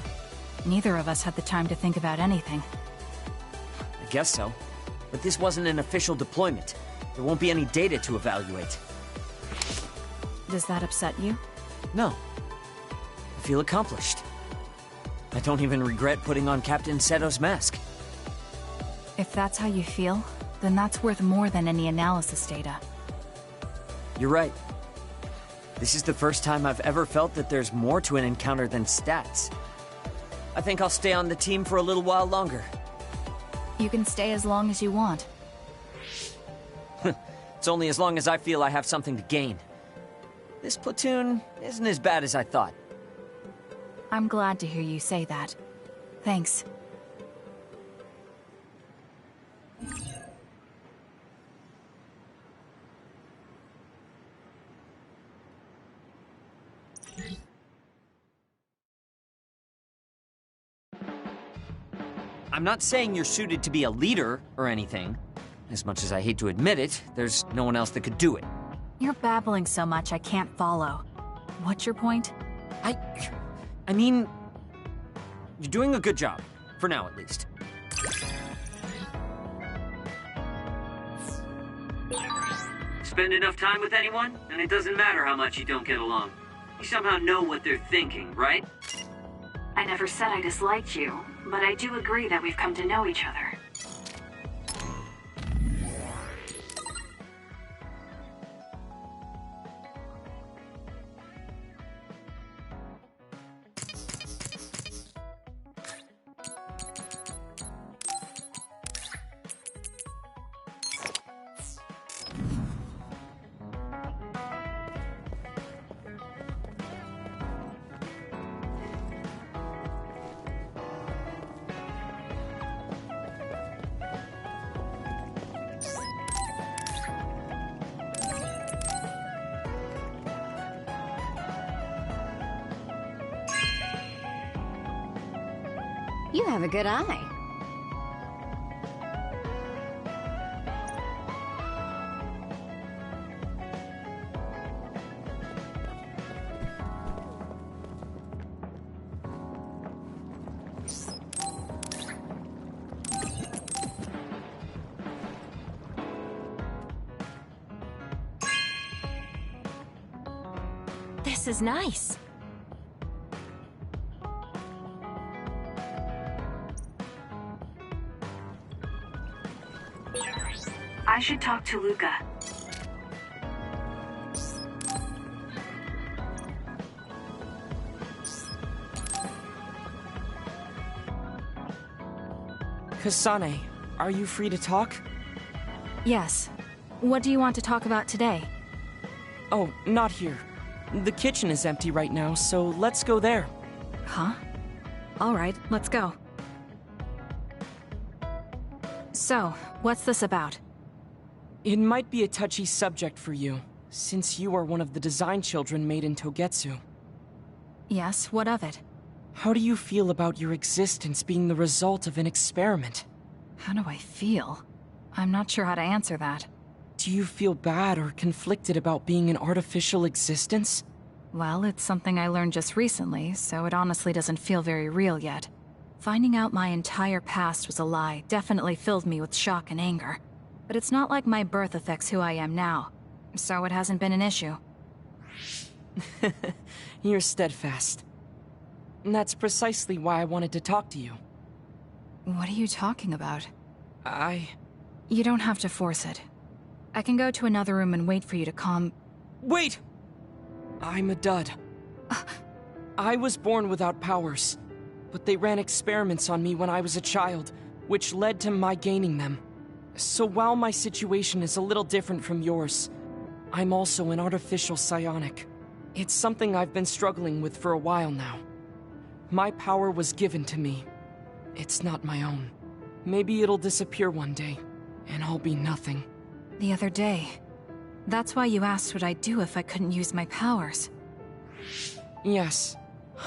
Neither of us had the time to think about anything. I guess so. But this wasn't an official deployment. There won't be any data to evaluate. Does that upset you? No. I feel accomplished. I don't even regret putting on Captain Seto's mask. If that's how you feel, then that's worth more than any analysis data. You're right. This is the first time I've ever felt that there's more to an encounter than stats. I think I'll stay on the team for a little while longer. You can stay as long as you want. It's only as long as I feel I have something to gain. This platoon isn't as bad as I thought. I'm glad to hear you say that. Thanks. I'm not saying you're suited to be a leader or anything. As much as I hate to admit it, there's no one else that could do it. You're babbling so much I can't follow. What's your point? I mean, you're doing a good job. For now, at least. Spend enough time with anyone, and it doesn't matter how much you don't get along. You somehow know what they're thinking, right? I never said I disliked you, but I do agree that we've come to know each other. You have a good eye. This is nice. I should talk to Luca. Kasane, are you free to talk? Yes. What do you want to talk about today? Oh, not here. The kitchen is empty right now, so let's go there. Huh? All right, let's go. So, what's this about? It might be a touchy subject for you, since you are one of the design children made in Togetsu. Yes, what of it? How do you feel about your existence being the result of an experiment? How do I feel? I'm not sure how to answer that. Do you feel bad or conflicted about being an artificial existence? Well, it's something I learned just recently, so it honestly doesn't feel very real yet. Finding out my entire past was a lie definitely filled me with shock and anger. But it's not like my birth affects who I am now, so it hasn't been an issue. You're steadfast. And that's precisely why I wanted to talk to you. What are you talking about? I... You don't have to force it. I can go to another room and wait for you to calm... Wait! I'm a dud. I was born without powers, but they ran experiments on me when I was a child, which led to my gaining them. So while my situation is a little different from yours, I'm also an artificial psionic. It's something I've been struggling with for a while now. My power was given to me. It's not my own. Maybe it'll disappear one day, and I'll be nothing. The other day. That's why you asked what I'd do if I couldn't use my powers. Yes.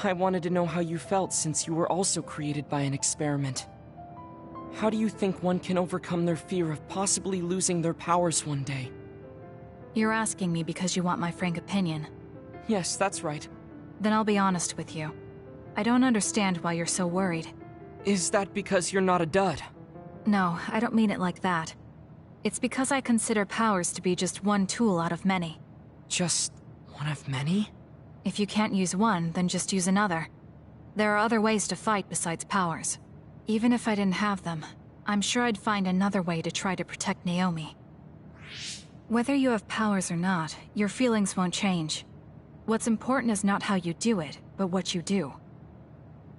I wanted to know how you felt since you were also created by an experiment. How do you think one can overcome their fear of possibly losing their powers one day? You're asking me because you want my frank opinion. Yes, that's right. Then I'll be honest with you. I don't understand why you're so worried. Is that because you're not a dud? No, I don't mean it like that. It's because I consider powers to be just one tool out of many. Just one of many? If you can't use one, then just use another. There are other ways to fight besides powers. Even if I didn't have them, I'm sure I'd find another way to try to protect Naomi. Whether you have powers or not, your feelings won't change. What's important is not how you do it, but what you do.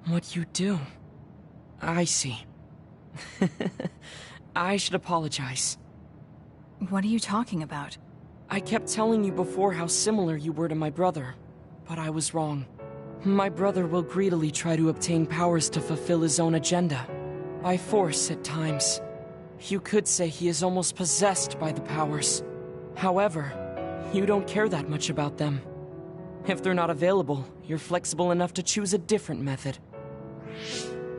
What you do? I see. I should apologize. What are you talking about? I kept telling you before how similar you were to my brother, but I was wrong. My brother will greedily try to obtain powers to fulfill his own agenda. By force at times. You could say he is almost possessed by the powers. However, you don't care that much about them. If they're not available, you're flexible enough to choose a different method.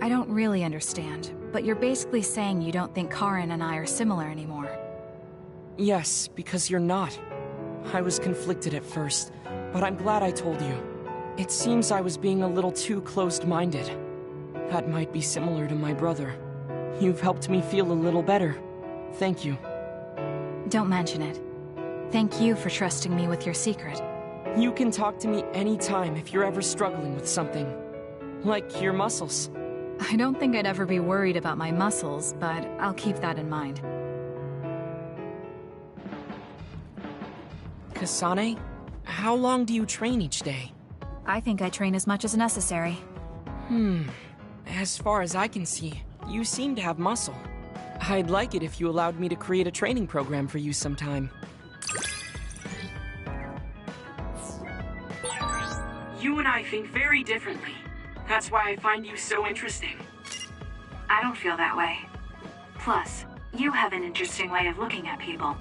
I don't really understand, but you're basically saying you don't think Karin and I are similar anymore. Yes, because you're not. I was conflicted at first, but I'm glad I told you. It seems I was being a little too closed-minded. That might be similar to my brother. You've helped me feel a little better. Thank you. Don't mention it. Thank you for trusting me with your secret. You can talk to me anytime if you're ever struggling with something. Like your muscles. I don't think I'd ever be worried about my muscles, but I'll keep that in mind. Kasane, how long do you train each day? I think I train as much as necessary. As far as I can see, you seem to have muscle. I'd like it if you allowed me to create a training program for you sometime. You and I think very differently. That's why I find you so interesting. I don't feel that way. Plus, you have an interesting way of looking at people.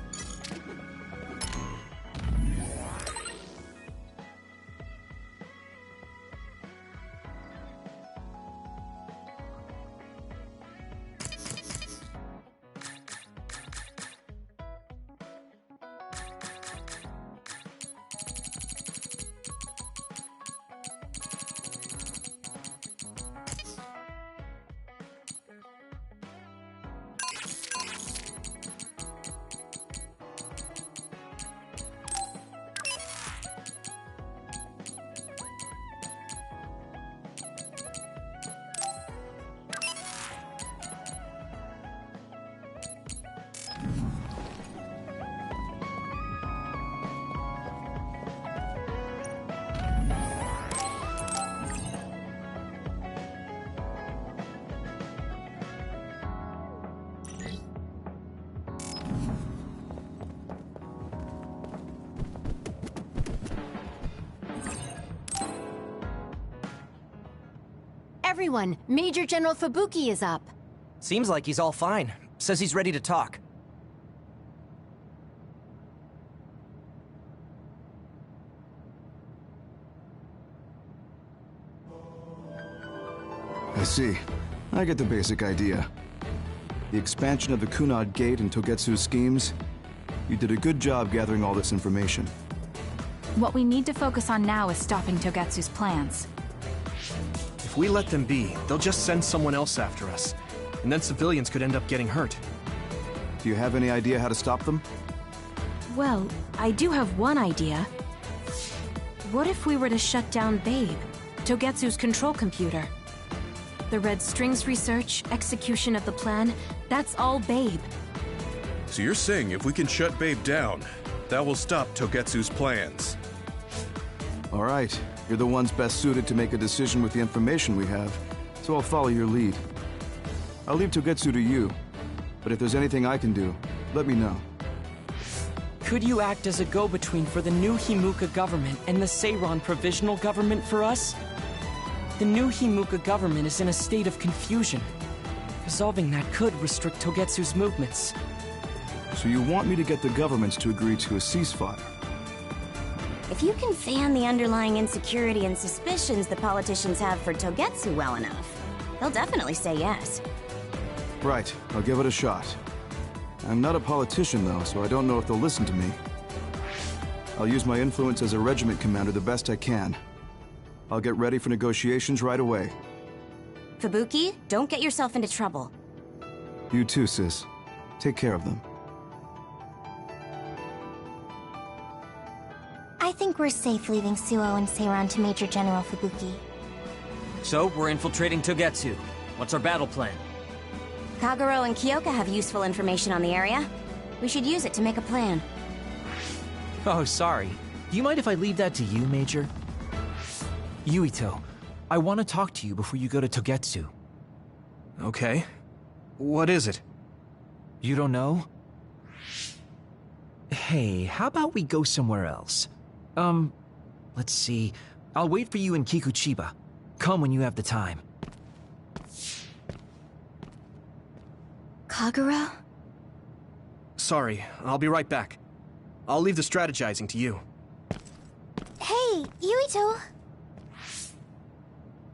Everyone, Major General Fubuki is up. Seems like he's all fine. Says he's ready to talk. I see. I get the basic idea. The expansion of the Kunad Gate and Togetsu's schemes. You did a good job gathering all this information. What we need to focus on now is stopping Togetsu's plans. If we let them be, they'll just send someone else after us. And then civilians could end up getting hurt. Do you have any idea how to stop them? Well, I do have one idea. What if we were to shut down Babe, Togetsu's control computer? The Red Strings research, execution of the plan, that's all Babe. So you're saying if we can shut Babe down, that will stop Togetsu's plans? All right. You're the ones best suited to make a decision with the information we have, so I'll follow your lead. I'll leave Togetsu to you, but if there's anything I can do, let me know. Could you act as a go-between for the new Himuka government and the Seiron provisional government for us? The new Himuka government is in a state of confusion. Resolving that could restrict Togetsu's movements. So you want me to get the governments to agree to a ceasefire? If you can fan the underlying insecurity and suspicions the politicians have for Togetsu well enough, they'll definitely say yes. Right, I'll give it a shot. I'm not a politician, though, so I don't know if they'll listen to me. I'll use my influence as a regiment commander the best I can. I'll get ready for negotiations right away. Fubuki, don't get yourself into trouble. You too, sis. Take care of them. I think we're safe leaving Suo and Seiran to Major General Fubuki. So, we're infiltrating Togetsu. What's our battle plan? Kagero and Kyoka have useful information on the area. We should use it to make a plan. Oh, sorry. Do you mind if I leave that to you, Major? Yuito, I want to talk to you before you go to Togetsu. Okay. What is it? You don't know? Hey, how about we go somewhere else? Let's see. I'll wait for you in Kikuchiba. Come when you have the time. Kagero? Sorry, I'll be right back. I'll leave the strategizing to you. Hey, Yuito!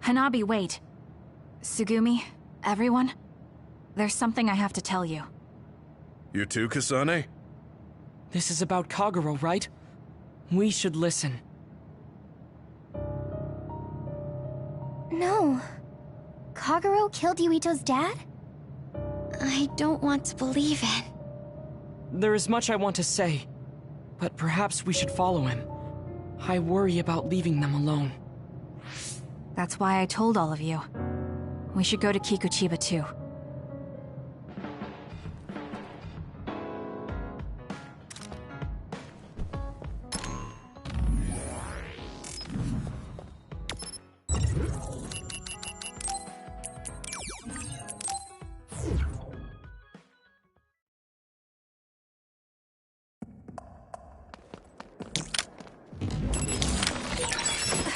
Hanabi, wait. Tsugumi, everyone, there's something I have to tell you. You too, Kasane? This is about Kagero, right? We should listen. No. Kagero killed Yuito's dad? I don't want to believe it. There is much I want to say, but perhaps we should follow him. I worry about leaving them alone. That's why I told all of you. We should go to Kikuchiba too.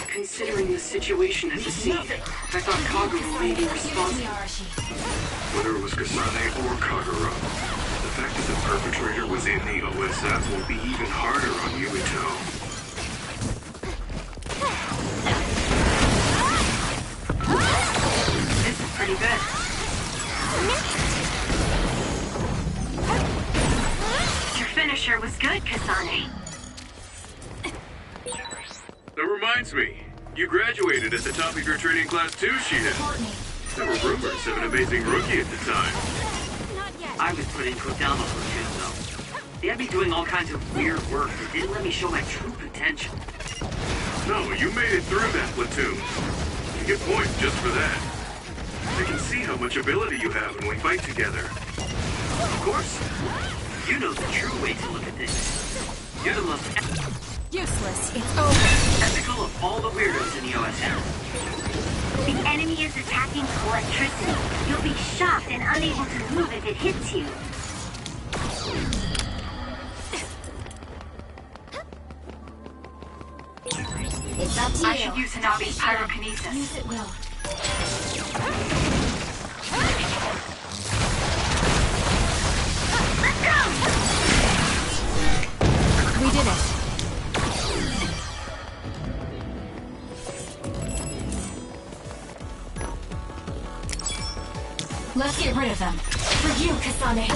Considering the situation at the scene, I thought Kagero may be responsible. Whether it was Kasane or Kagero, the fact that the perpetrator was in the OSF will be even harder on Yuito. This is pretty good. Your finisher was good, Kasane. That reminds me, you graduated at the top of your training class too, Shida. There were rumors of an amazing rookie at the time. I was put in Kodama platoon, though. They had me doing all kinds of weird work that didn't let me show my true potential. No, you made it through that platoon. You get points just for that. I can see how much ability you have when we fight together. Of course. You know the true way to look at things. You're the most useless. It's over. ethical of all the weirdos in the OSF. The enemy is attacking electricity. You'll be shocked and unable to move if it hits you. It's up to you. I should use Hanabi's pyrokinesis. Use it well. Let's go! We did it. Let's get rid of them. For you, Kasane.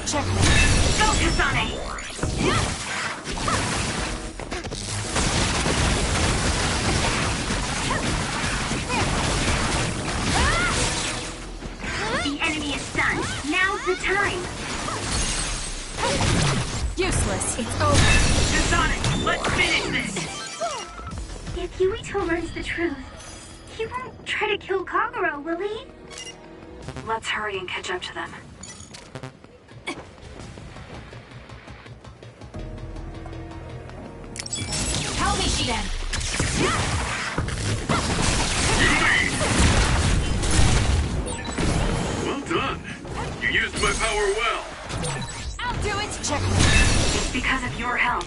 Checkmate. Go, Kasane! The enemy is stunned. Now's the time. Useless. It's over. Kasane, let's finish this. If Yuito learns the truth, he won't try to kill Kagero, will he? Let's hurry and catch up to them. Help me, Shiden. Well done. You used my power well. I'll do it. Checkmate. It's because of your help.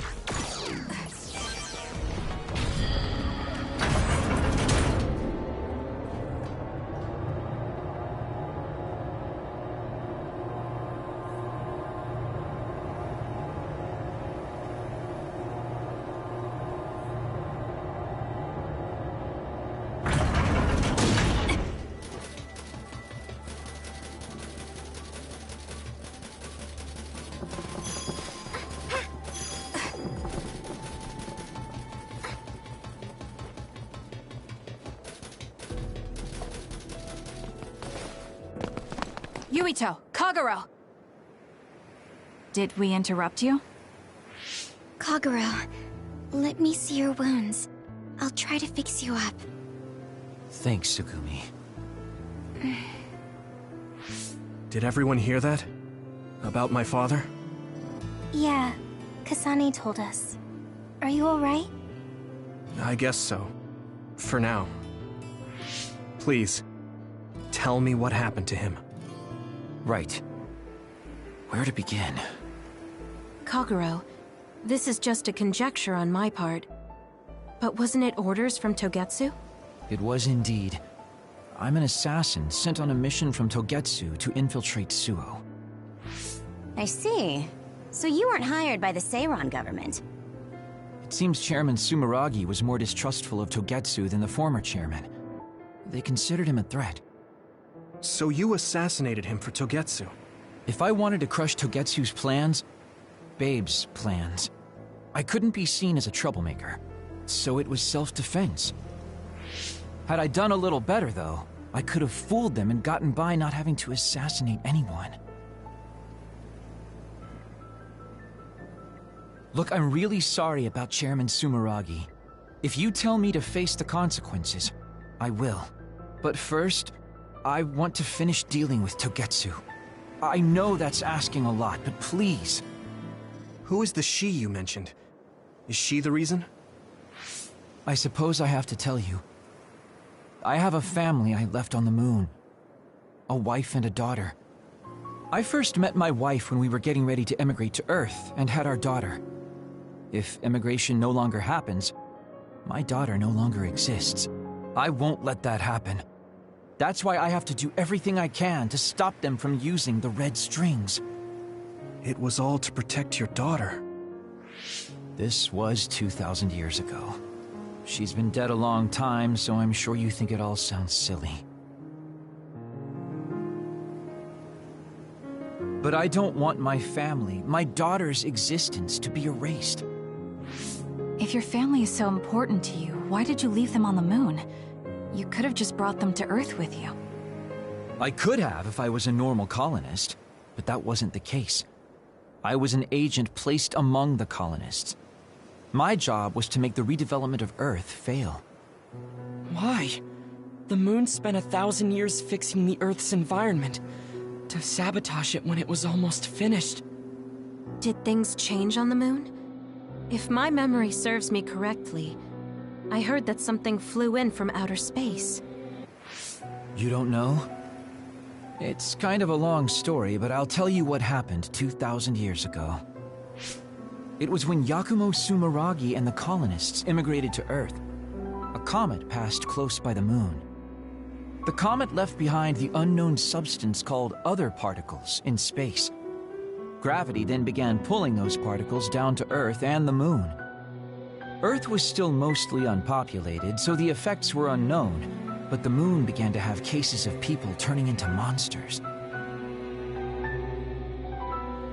Yuito, Kagero! Did we interrupt you? Kagero, let me see your wounds. I'll try to fix you up. Thanks, Tsugumi. Did everyone hear that? About my father? Yeah, Kasane told us. Are you alright? I guess so. For now. Please, tell me what happened to him. Right. Where to begin? Kagero, this is just a conjecture on my part. But wasn't it orders from Togetsu? It was indeed. I'm an assassin sent on a mission from Togetsu to infiltrate Suo. I see. So you weren't hired by the Seiran government. It seems Chairman Sumeragi was more distrustful of Togetsu than the former chairman. They considered him a threat. So you assassinated him for Togetsu? If I wanted to crush Togetsu's plans, Babe's plans, I couldn't be seen as a troublemaker. So it was self-defense. Had I done a little better, though, I could have fooled them and gotten by not having to assassinate anyone. Look, I'm really sorry about Chairman Sumeragi. If you tell me to face the consequences, I will. But first, I want to finish dealing with Togetsu. I know that's asking a lot, but please. Who is the she you mentioned? Is she the reason? I suppose I have to tell you. I have a family I left on the moon. A wife and a daughter. I first met my wife when we were getting ready to emigrate to Earth and had our daughter. If immigration no longer happens, my daughter no longer exists. I won't let that happen. That's why I have to do everything I can to stop them from using the red strings. It was all to protect your daughter. This was 2,000 years ago. She's been dead a long time, so I'm sure you think it all sounds silly. But I don't want my family, my daughter's existence, to be erased. If your family is so important to you, why did you leave them on the moon? You could have just brought them to Earth with you. I could have if I was a normal colonist, but that wasn't the case. I was an agent placed among the colonists. My job was to make the redevelopment of Earth fail. Why? The moon spent 1,000 years fixing the Earth's environment. To sabotage it when it was almost finished. Did things change on the moon? If my memory serves me correctly, I heard that something flew in from outer space. You don't know? It's kind of a long story, but I'll tell you what happened 2,000 years ago. It was when Yakumo Sumeragi and the colonists immigrated to Earth. A comet passed close by the moon. The comet left behind the unknown substance called other particles in space. Gravity then began pulling those particles down to Earth and the moon. Earth was still mostly unpopulated, so the effects were unknown, but the moon began to have cases of people turning into monsters.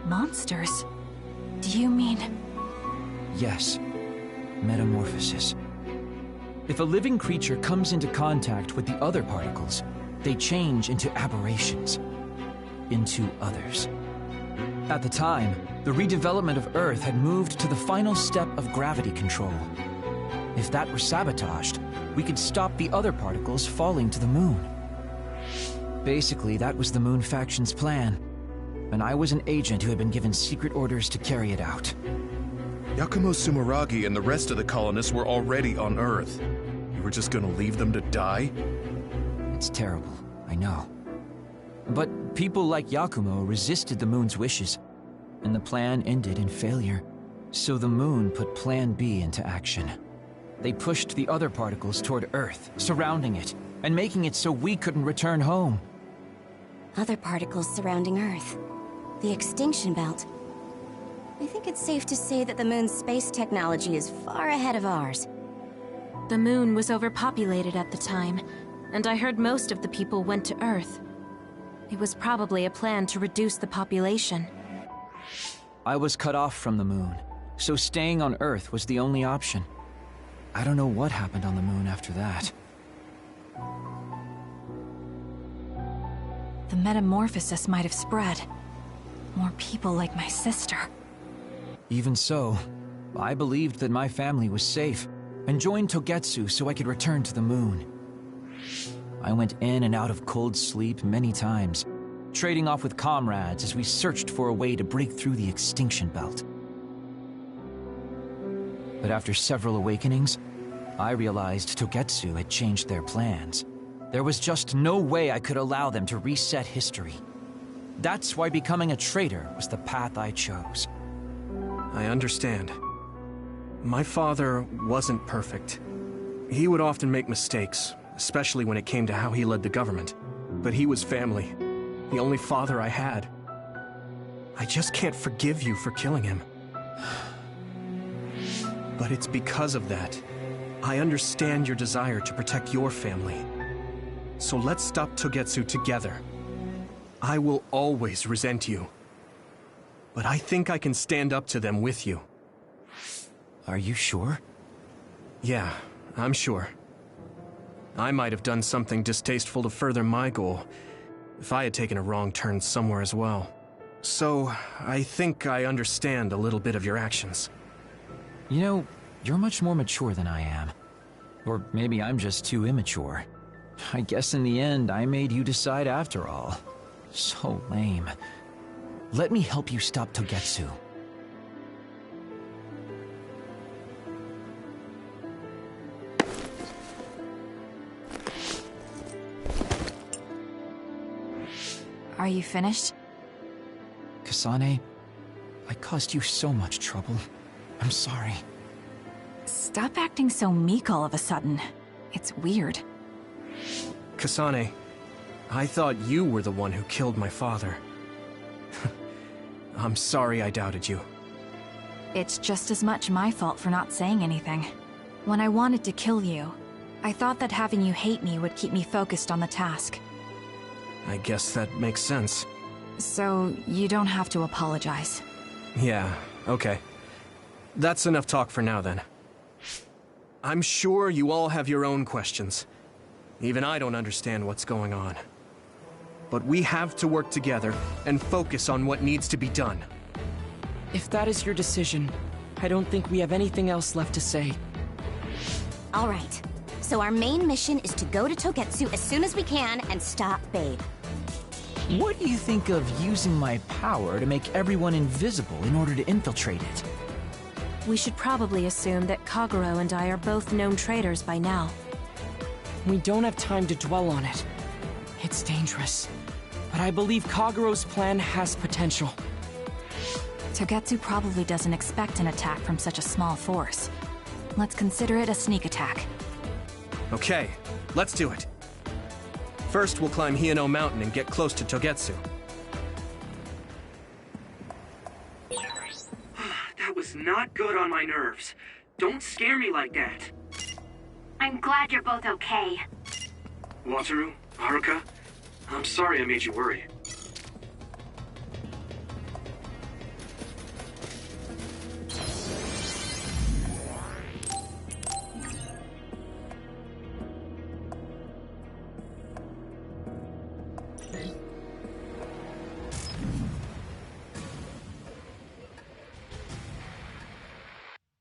Monsters? Do you mean... Yes. Metamorphosis. If a living creature comes into contact with the other particles, they change into aberrations. Into others. At the time, the redevelopment of Earth had moved to the final step of gravity control. If that were sabotaged, we could stop the other particles falling to the moon. Basically, that was the Moon Faction's plan. And I was an agent who had been given secret orders to carry it out. Yakumo Sumeragi and the rest of the colonists were already on Earth. You were just gonna leave them to die? It's terrible, I know. But people like Yakumo resisted the moon's wishes, and the plan ended in failure. So the moon put Plan B into action. They pushed the other particles toward Earth, surrounding it, and making it so we couldn't return home. Other particles surrounding Earth. The extinction belt. I think it's safe to say that the moon's space technology is far ahead of ours. The moon was overpopulated at the time, and I heard most of the people went to Earth. It was probably a plan to reduce the population. I was cut off from the moon, so staying on Earth was the only option. I don't know what happened on the moon after that. the metamorphosis might have spread. More people like my sister. Even so, I believed that my family was safe, and joined Togetsu so I could return to the moon. I went in and out of cold sleep many times, trading off with comrades as we searched for a way to break through the extinction belt. But after several awakenings, I realized Togetsu had changed their plans. There was just no way I could allow them to reset history. That's why becoming a traitor was the path I chose. I understand. My father wasn't perfect. He would often make mistakes, especially when it came to how he led the government. But he was family, the only father I had. I just can't forgive you for killing him. But it's because of that. I understand your desire to protect your family. So let's stop Togetsu together. I will always resent you. But I think I can stand up to them with you. Are you sure? Yeah, I'm sure. I might have done something distasteful to further my goal, if I had taken a wrong turn somewhere as well. So, I think I understand a little bit of your actions. You know, you're much more mature than I am. Or maybe I'm just too immature. I guess in the end, I made you decide after all. So lame. Let me help you stop Togetsu. Are you finished? Kasane, I caused you so much trouble. I'm sorry. Stop acting so meek all of a sudden. It's weird. Kasane, I thought you were the one who killed my father. I'm sorry I doubted you. It's just as much my fault for not saying anything. When I wanted to kill you, I thought that having you hate me would keep me focused on the task. I guess that makes sense. So, you don't have to apologize. Yeah, okay. That's enough talk for now, then. I'm sure you all have your own questions. Even I don't understand what's going on. But we have to work together and focus on what needs to be done. If that is your decision, I don't think we have anything else left to say. All right. So our main mission is to go to Togetsu as soon as we can and stop Babe. What do you think of using my power to make everyone invisible in order to infiltrate it? We should probably assume that Kagero and I are both known traitors by now. We don't have time to dwell on it. It's dangerous. But I believe Kagero's plan has potential. Togetsu probably doesn't expect an attack from such a small force. Let's consider it a sneak attack. Okay, let's do it. First, we'll climb Hiyano Mountain and get close to Togetsu. That was not good on my nerves. Don't scare me like that. I'm glad you're both okay. Wataru, Haruka, I'm sorry I made you worry.